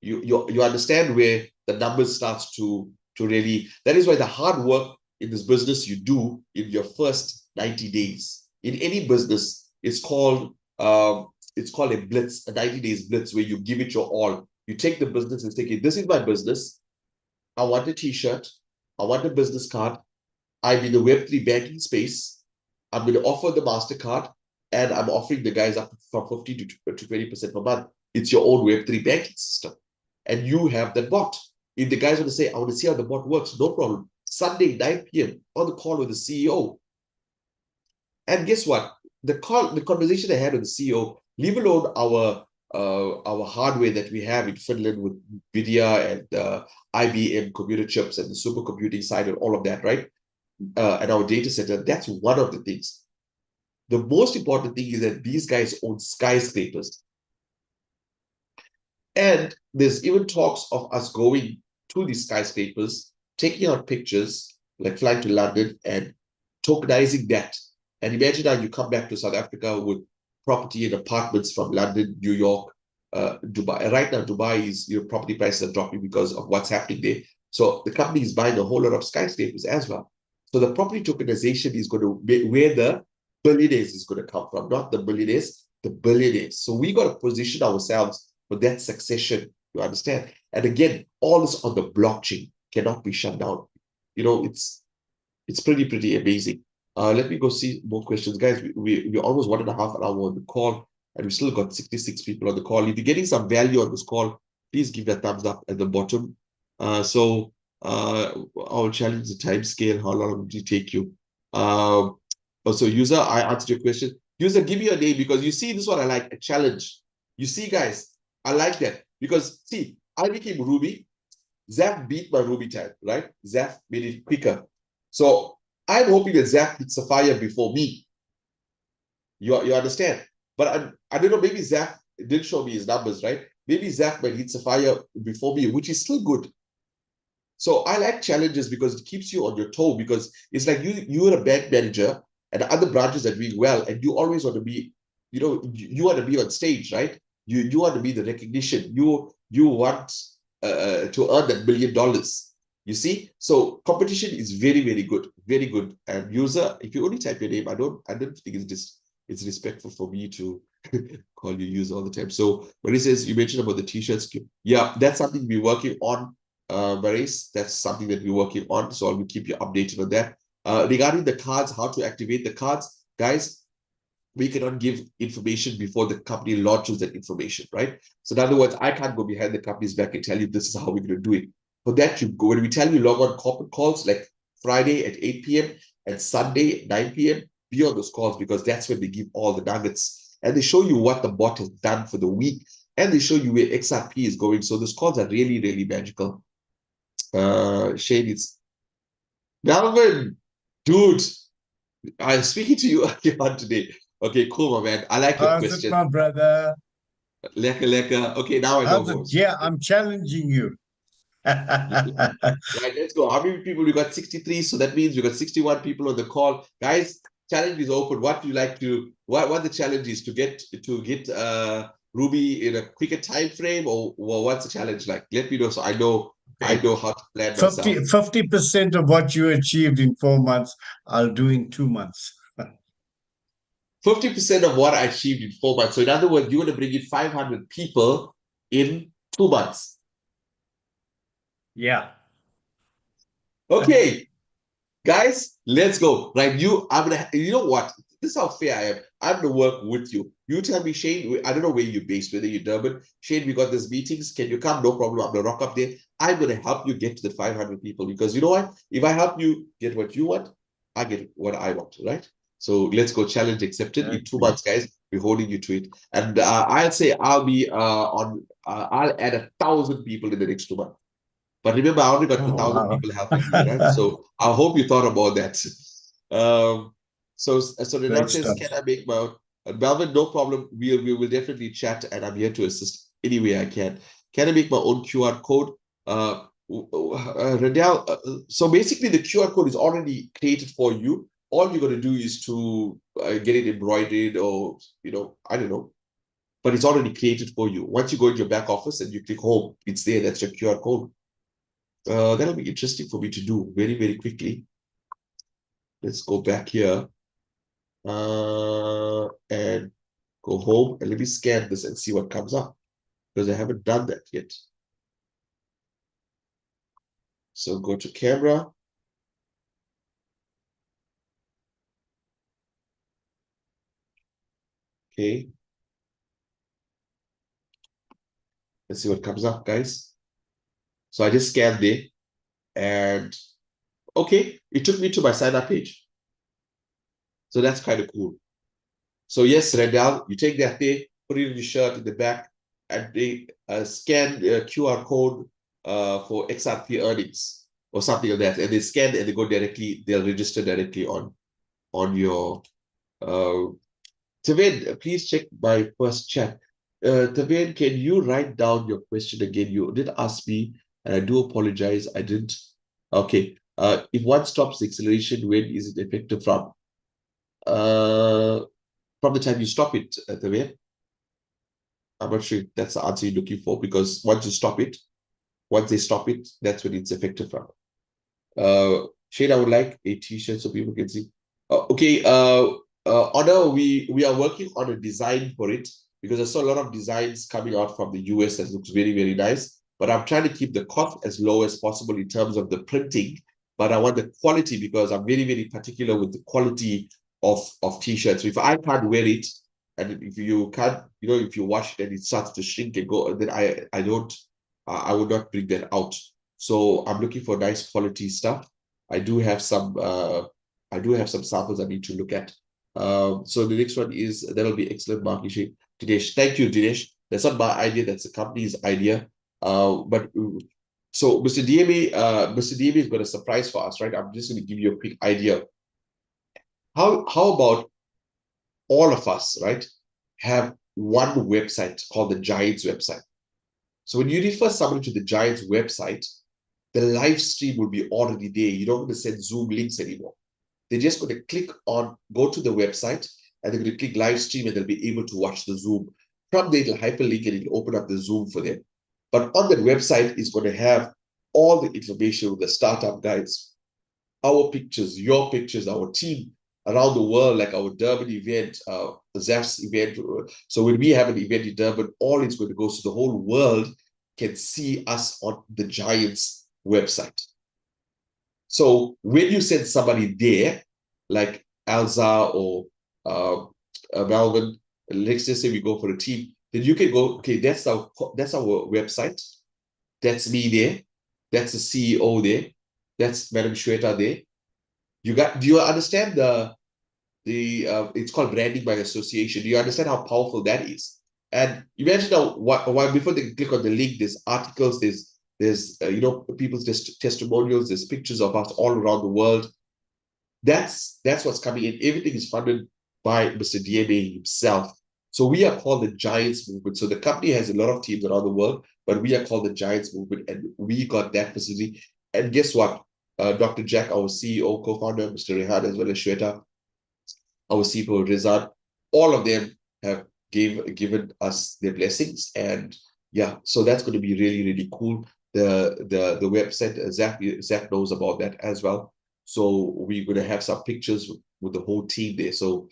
You understand where the numbers starts to really, that is why the hard work in this business you do in your first 90 days. In any business, it's called a blitz, a 90 days blitz, where you give it your all. You take the business and say, okay, this is my business. I want a t-shirt. I want a business card. I'm in the Web3 banking space. I'm going to offer the MasterCard, and I'm offering the guys up from 15 to 20% per month. It's your own Web3 banking system. And you have that bot. If the guys want to say, I want to see how the bot works, no problem. Sunday, 9 p.m. on the call with the CEO. And guess what? The conversation I had with the CEO, leave alone our hardware that we have in Finland with NVIDIA and IBM computer chips and the supercomputing side and all of that, right? And our data center, that's one of the things. The most important thing is that these guys own skyscrapers. And there's even talks of us going to these skyscrapers, taking out pictures, like flying to London and tokenizing that. And imagine now you come back to South Africa with property and apartments from London, New York, Dubai. Right now, Dubai is, property prices are dropping because of what's happening there. So the company is buying a whole lot of skyscrapers as well. So the property tokenization is going to be where the billionaires is going to come from, not the millionaires, the billionaires. So we got to position ourselves for that succession, you understand? And again, all this on the blockchain cannot be shut down. It's pretty amazing. Let me go see more questions. Guys, we're almost 1.5 hours on the call, and we still got 66 people on the call. If you're getting some value on this call, please give that thumbs up at the bottom. I'll challenge the time scale. How long did it take you? Also, user, I answered your question. User, give me your name, because you see, this is what I like, a challenge. You see, guys, I like that because, see, I became Ruby. Xab beat my Ruby time, right? Xab made it quicker. So I'm hoping that Xab hits Sapphire before me. You understand? But I don't know, maybe Xab didn't show me his numbers, right? Maybe Xab might hit Sapphire before me, which is still good. So I like challenges because it keeps you on your toe, because it's like you're a bank manager and the other branches are doing well, and you always want to be, you want to be on stage, right? You want to be the recognition. You want to earn that $1 million. You see, so competition is very, very good, very good. And user, if you only type your name, I don't think it's respectful for me to call you user all the time. So when he says, you mentioned about the t-shirts, yeah, that's something we're working on, Maurice. That's something that we're working on. So I will keep you updated on that. Regarding the cards, how to activate the cards, guys, we cannot give information before the company launches that information, right? So in other words, I can't go behind the company's back and tell you this is how we're going to do it. For that, you go, when we tell you log on corporate calls, like Friday at 8 p.m. and Sunday at 9 p.m., be on those calls, because that's when they give all the nuggets. And they show you what the bot has done for the week. And they show you where XRP is going. So those calls are really, really magical. Shane, it's Melvin, dude, I'm speaking to you on today. Okay, cool, my man. I like your How's question. it, my brother? Lekker. Okay, now I know. Yeah, I'm challenging you. Right, let's go. How many people? We got 63, so that means we got 61 people on the call. Guys, challenge is open. What do you like to? What the challenge is to get Ruby in a quicker time frame, or what's the challenge like? Let me know so I know how to plan myself. 50% of what you achieved in 4 months, I'll do in 2 months. 50% of what I achieved in 4 months. So in other words, you're going to bring in 500 people in 2 months. Yeah. Okay, guys, let's go. Right, you know what? This is how fair I am. I'm gonna work with you. You tell me, Shane, I don't know where you're based, whether you're Durban. Shane, we got these meetings. Can you come? No problem. I'm gonna rock up there. I'm gonna help you get to the 500 people, because you know what? If I help you get what you want, I get what I want, right? So let's go. Challenge accepted. In 2 months, guys, we're holding you to it. And I'll say I'll be I'll add 1,000 people in the next 2 months. But remember, I only got 1,000 wow. people helping me, right? So I hope you thought about that. So Renal Great says, stuff. can I make my own? Melvin, no problem. We will definitely chat, and I'm here to assist any way I can. Can I make my own QR code? Rendell, so basically the QR code is already created for you. All you're going to do is to get it embroidered, or, I don't know. But it's already created for you. Once you go in your back office and you click home, it's there. That's your QR code. That'll be interesting for me to do very, very quickly. Let's go back here and go home, and let me scan this and see what comes up, because I haven't done that yet. So go to camera. Okay. Let's see what comes up, guys. So I just scanned there, and okay, it took me to my sign up page. So that's kind of cool. So yes, Rendell, you take that there, put it in your shirt in the back, and they scan the QR code for XRP earnings or something like that. And they scan and they go directly, they'll register directly on your Tavin, please check my first chat. Tavin, can you write down your question again? You did ask me, and I do apologize. I didn't. Okay. If one stops the acceleration, when is it effective from? From the time you stop it, Tavin. I'm not sure if that's the answer you're looking for, because once you stop it, once they stop it, that's when it's effective from. Shane, I would like a t-shirt so people can see. Okay, Honor, we are working on a design for it, because I saw a lot of designs coming out from the US that looks very, very nice. But I'm trying to keep the cost as low as possible in terms of the printing. But I want the quality, because I'm very, very particular with the quality of t-shirts. So if I can't wear it, and if you can't, if you wash it and it starts to shrink and go, then I would not bring that out. So I'm looking for nice quality stuff. I do have some samples I need to look at. So the next one is, that'll be excellent marketing. Dinesh, thank you, Dinesh. That's not my idea, that's the company's idea. But so Mr. DMA is going to surprise for us, right? I'm just going to give you a quick idea. How about all of us, right, have one website called the Giants website? So when you refer somebody to the Giants website, the live stream will be already there. You don't have to send Zoom links anymore. They're just going to go to the website, and they're going to click live stream, and they'll be able to watch the Zoom. From there, it'll hyperlink and it'll open up the Zoom for them. But on that website is going to have all the information with the startup guides, our pictures, your pictures, our team around the world, like our Durban event, Xab's event. So when we have an event in Durban, all it's going to go, so the whole world can see us on the Giants website. So when you send somebody there, like Alza or Melvin, let's just say we go for a team, then you can go, okay, that's our website. That's me there. That's the CEO there. That's Madam Shweta there. Do you understand it's called branding by association? Do you understand how powerful that is? And imagine now, why before they click on the link, there's articles, there's people's testimonials, there's pictures of us all around the world. That's what's coming in. Everything is funded by Mr. DMA himself. So we are called the Giants Movement. So the company has a lot of teams around the world, but we are called the Giants Movement, and we got that facility. And guess what? Dr. Jack, our CEO, co-founder, Mr. Rehan, as well as Shweta, our CEO, Rizad, all of them have given us their blessings. And yeah, so that's going to be really, really cool. The website, Xab knows about that as well. So we're going to have some pictures with the whole team there. So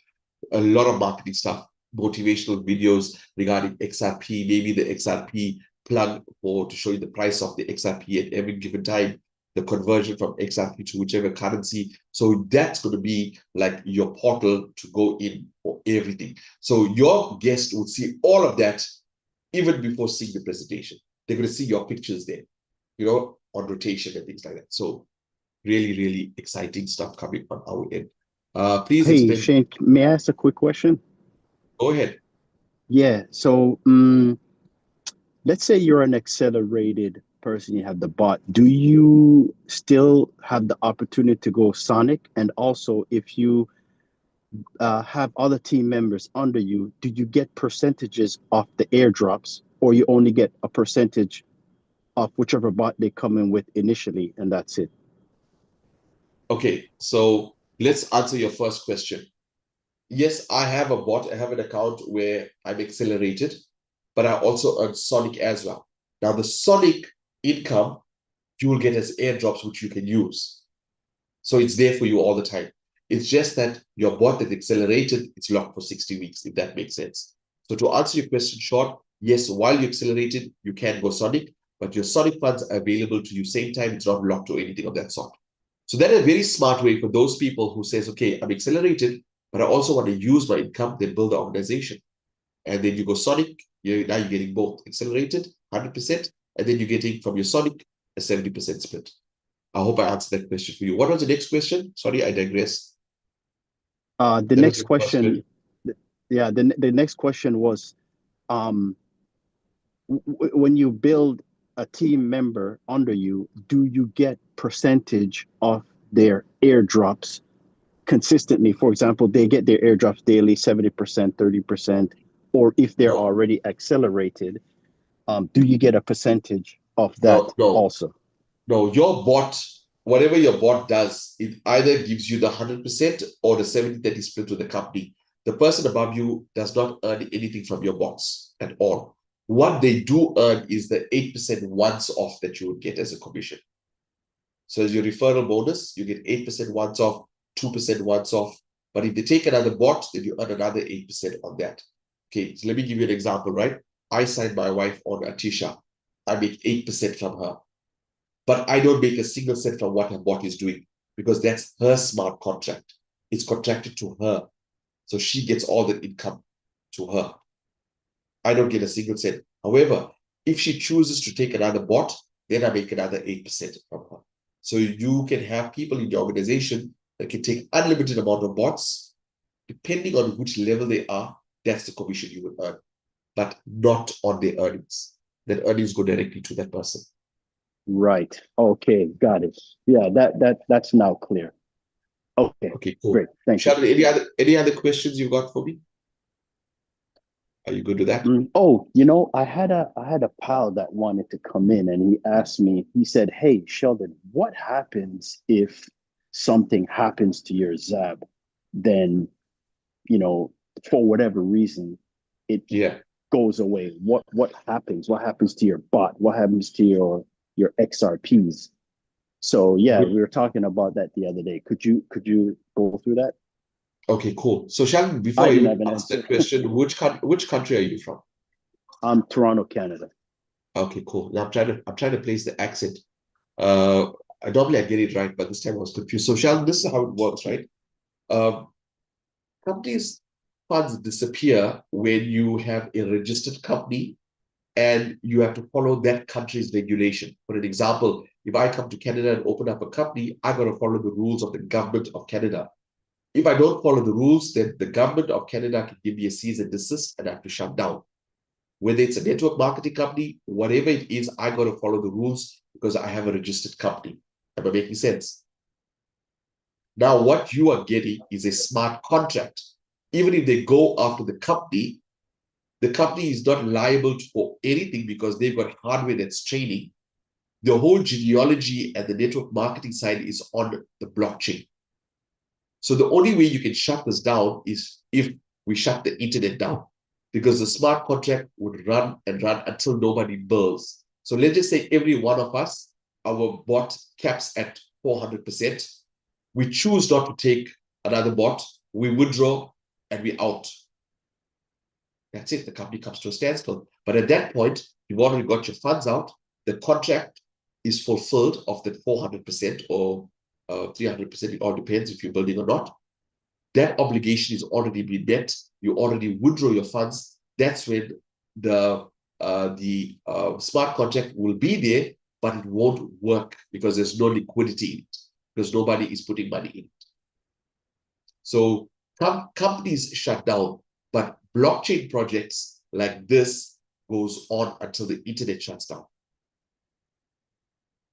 a lot of marketing stuff, motivational videos regarding XRP, maybe the XRP plug to show you the price of the XRP at every given time, the conversion from XRP to whichever currency. So that's going to be like your portal to go in for everything. So your guest will see all of that even before seeing the presentation. They're going to see your pictures there, on rotation and things like that. So really, really exciting stuff coming on our end. Please Hey, explain. Shane, may I ask a quick question? Go ahead. Yeah, so let's say you're an accelerated person, you have the bot. Do you still have the opportunity to go Sonic? And also, if you have other team members under you, do you get percentages of the airdrops, or you only get a percentage of whichever bot they come in with initially, and that's it? Okay, so let's answer your first question. Yes, I have a bot. I have an account where I'm accelerated, but I also earn Sonic as well. Now, the Sonic income you will get as airdrops, which you can use. So it's there for you all the time. It's just that your bot that accelerated, it's locked for 60 weeks, if that makes sense. So to answer your question short, yes, while you accelerated, you can go Sonic, but your Sonic funds are available to you same time. It's not locked to anything of that sort. So that is a very smart way for those people who says, okay, I'm accelerated, but I also want to use my income, then build the organization. And then you go Sonic, now you're getting both accelerated, 100%, and then you're getting from your Sonic a 70% split. I hope I answered that question for you. What was the next question? Sorry, I digress. The next question, yeah, the next question was, when you build a team member under you, do you get percentage of their airdrops consistently? For example, they get their airdrops daily, 70%, 30%, or if they're already accelerated, do you get a percentage of that also? No, your bot, whatever your bot does, it either gives you the 100% or the 70-30 split with the company. The person above you does not earn anything from your bots at all. What they do earn is the 8% once off that you would get as a commission. So as your referral bonus, you get 8% once off, 2% once off. But if they take another bot, then you earn another 8% on that. Okay, so let me give you an example, right? I signed my wife on Atisha. I make 8% from her. But I don't make a single cent from what her bot is doing because that's her smart contract. It's contracted to her. So she gets all the income to her. I don't get a single cent. However, if she chooses to take another bot, then I make another 8% from her. So you can have people in your organization that can take unlimited amount of bots. Depending on which level they are, that's the commission you will earn, but not on their earnings. That earnings go directly to that person. Right. Okay, got it. Yeah, that's now clear. Okay. Okay, cool. Great. Thank Sheldon, you. any other questions you've got for me? Are you good with that? Oh, I had a pal that wanted to come in, and he asked me, he said, "Hey, Sheldon, what happens if something happens to your Xab? Then, for whatever reason, it goes away. What happens? What happens to your bot? What happens to your XRPs?" So yeah, we were talking about that the other day. Could you go through that? Okay, cool. So Sheldon, before I even ask that question, which country are you from? Toronto, Canada. Okay, cool. Now I'm trying to place the accent. Normally I get it right, but this time I was confused. So Sheldon, this is how it works, right? Companies' funds disappear when you have a registered company and you have to follow that country's regulation. For an example, if I come to Canada and open up a company, I got to follow the rules of the government of Canada. If I don't follow the rules, then the government of Canada can give me a cease and desist and I have to shut down. Whether it's a network marketing company, whatever it is, I got to follow the rules because I have a registered company. Am I making sense? Now, what you are getting is a smart contract. Even if they go after the company is not liable for anything because they've got hardware that's training. The whole genealogy and the network marketing side is on the blockchain. So the only way you can shut this down is if we shut the internet down. because the smart contract would run and run until nobody bills. So let's just say every one of us, our bot caps at 400%. We choose not to take another bot, we withdraw, and we out. That's it. The company comes to a standstill. But at that point, you've already got your funds out. The contract is fulfilled of that 400% or 300%. It all depends if you're building or not. That obligation is already been met. You already withdraw your funds. That's when the smart contract will be there, but it won't work because there's no liquidity in it, because nobody is putting money in it. So companies shut down, but blockchain projects like this goes on until the internet shuts down.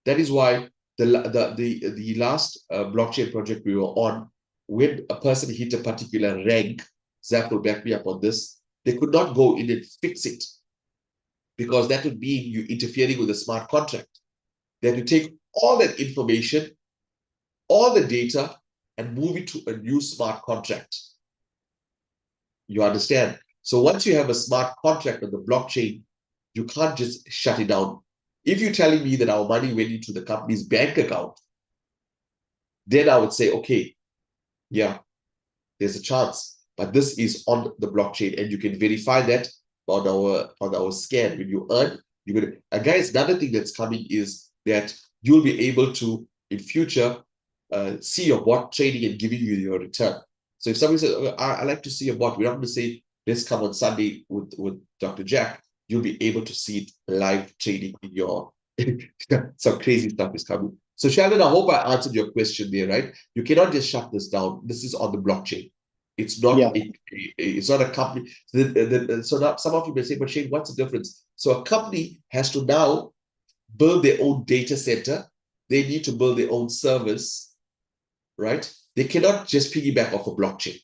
That is why the last blockchain project we were on, when a person hit a particular rank, Xab will back me up on this, they could not go in and fix it because that would mean you interfering with a smart contract. They had to take all that information, all the data, and move it to a new smart contract. You understand? So once you have a smart contract on the blockchain, you can't just shut it down. If you're telling me that our money went into the company's bank account, then I would say, okay, yeah, there's a chance. But this is on the blockchain, and you can verify that on our scan. When you earn, you're gonna. And guys, another thing that's coming is that you'll be able to, in future, see your bot trading and giving you your return. So if somebody says, oh, I like to see a bot, we're not going to say, let's come on Sunday with Dr. Jack. You'll be able to see it live trading in your, some crazy stuff is coming. So Sheldon, I hope I answered your question there, right? You cannot just shut this down. This is on the blockchain. It's not, Yeah. it's not a company. So now some of you may say, but Shane, what's the difference? So a company has to now build their own data center. They need to build their own service, right? They cannot just piggyback off a blockchain.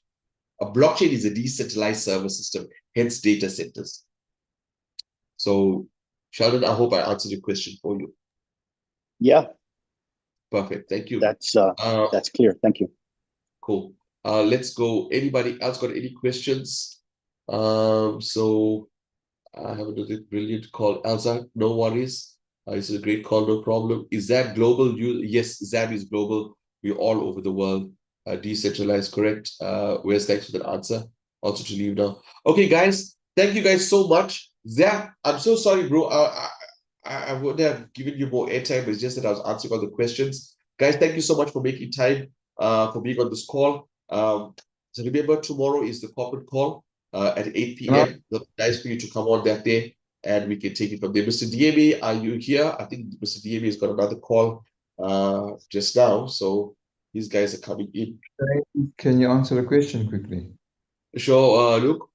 A blockchain is a decentralized service system, hence data centers. So, Sheldon, I hope I answered your question for you. Yeah, Perfect. Thank you. that's clear. Thank you. Cool. Let's go. Anybody else got any questions? So I have another brilliant call. Elsa, no worries. It's a great call, no problem. Is that global? Yes, Xab is global. We're all over the world. Decentralized, correct. Where's thanks for that answer. Also to leave now. Okay, guys. Thank you guys so much. Xab, I'm so sorry, bro. I would have given you more airtime, but it's just that I was answering all the questions. Guys, thank you so much for making time for being on this call. So remember, tomorrow is the corporate call at 8 p.m. Nice for you to come on that day, and we can take it from there. Mr. Diemi, are you here? I think Mr. Diemi has got another call just now, so these guys are coming in. Can you answer the question quickly? Sure, Luke.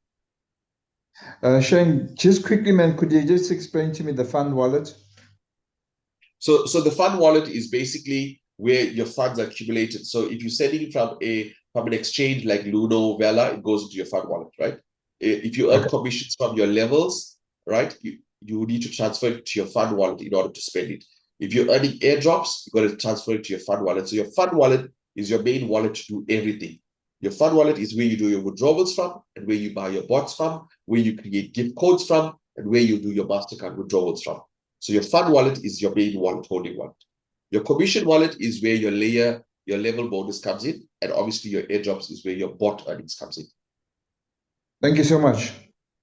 Shane, just quickly, man, could you just explain to me the fund wallet? So the fund wallet is basically where your funds are accumulated. So if you're sending from an exchange like Luno, Vela, it goes into your fund wallet, right? If you earn commissions from your levels, right, you need to transfer it to your fund wallet in order to spend it. If you're earning airdrops, you got to transfer it to your fund wallet. So your fund wallet is your main wallet to do everything. Your fund wallet is where you do your withdrawals from, and where you buy your bots from, where you create gift codes from, and where you do your MasterCard withdrawals from. So your fund wallet is your main wallet, holding wallet. Your commission wallet is where your level bonus comes in, and obviously your airdrops is where your bot earnings comes in. Thank you so much.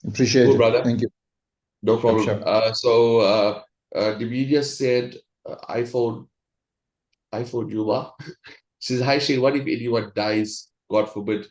Appreciate Cool, it. brother. Thank you. No problem. Sure. The media said iPhone Yuma. Says, hi Shane, what if anyone dies, God forbid?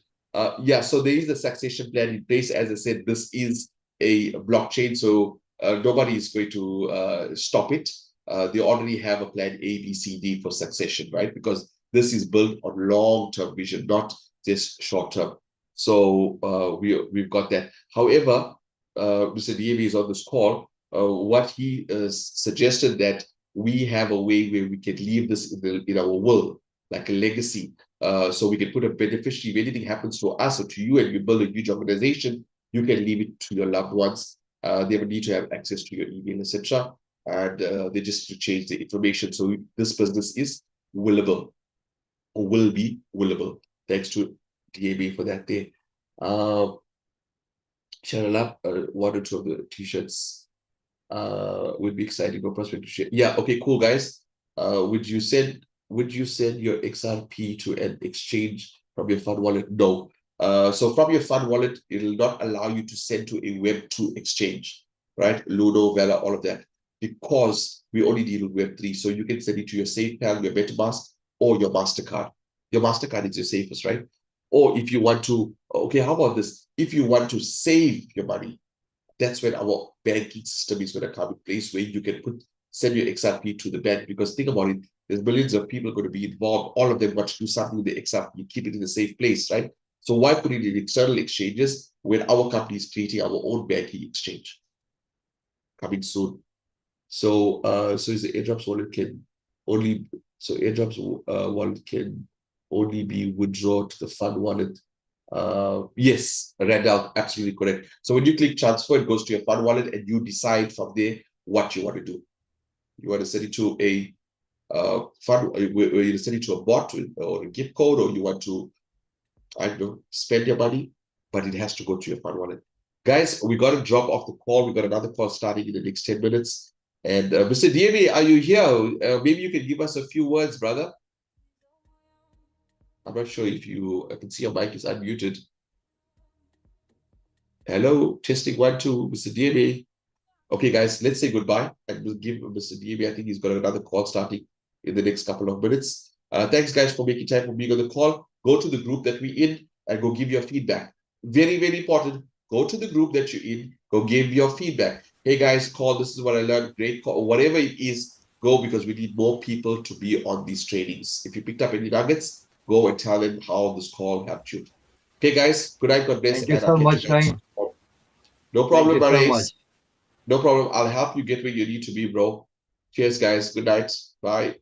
Yeah, so there is a succession plan in place. As I said, this is a blockchain, so nobody is going to stop it. They already have a plan A, B, C, D for succession, right? Because this is built on long-term vision, not just short-term. So we've got that. However, Mr. Diemi is on this call. What he suggested that we have a way where we can leave this in our will, like a legacy. So we can put a beneficiary. If anything happens to us or to you and you build a huge organization, you can leave it to your loved ones. They will need to have access to your email, etc. And they just to change the information. So this business is willable, or will be willable. Thanks to DAB for that day. channel up 1 or 2 of the t-shirts. Would be exciting for prospect to share. Yeah, okay, cool, guys. Would you send your XRP to an exchange from your fund wallet? No. So from your fund wallet, it'll not allow you to send to a Web2 exchange, right? Ludo, Vela, all of that, because we only deal with Web3. So you can send it to your SafePal, your MetaMask, or your MasterCard. Your MasterCard is your safest, right? Or if you want to, okay, how about this? If you want to save your money, that's when our banking system is going to come in place, where you can send your XRP to the bank. Because think about it, there's millions of people going to be involved. All of them want to do something with the XRP, keep it in a safe place, right? So why put it in external exchanges when our company is creating our own banking exchange? Coming soon. So is the airdrops wallet can only airdrops wallet can only be withdrawn to the fund wallet. Yes, Randall, absolutely correct. So when you click transfer, it goes to your fund wallet, and you decide from there what you want to do. You want to send it to a fund, or you send it to a bot or a gift code, or you want to, I don't know, spend your money, but it has to go to your fund wallet. Guys, we got to drop off the call. We got another call starting in the next 10 minutes. And Mr. DMA, are you here? Maybe you can give us a few words, brother. I'm not sure if I can see your mic is unmuted. Hello, testing 1, 2, Mr. DMA. Okay, guys, let's say goodbye and we'll give Mr. DMA. I think he's got another call starting in the next couple of minutes. Thanks, guys, for making time for being on the call. Go to the group that we're in and go give your feedback. Very, very important. Go to the group that you're in. Go give your feedback. Hey, guys, call. This is what I learned. Great call. Whatever it is, go, because we need more people to be on these trainings. If you picked up any nuggets, go and tell them how this call helped you. Okay, guys. Good night. God bless. Thank you so much, Shane. No problem, Thank you so Marais. much. No problem. I'll help you get where you need to be, bro. Cheers, guys. Good night. Bye.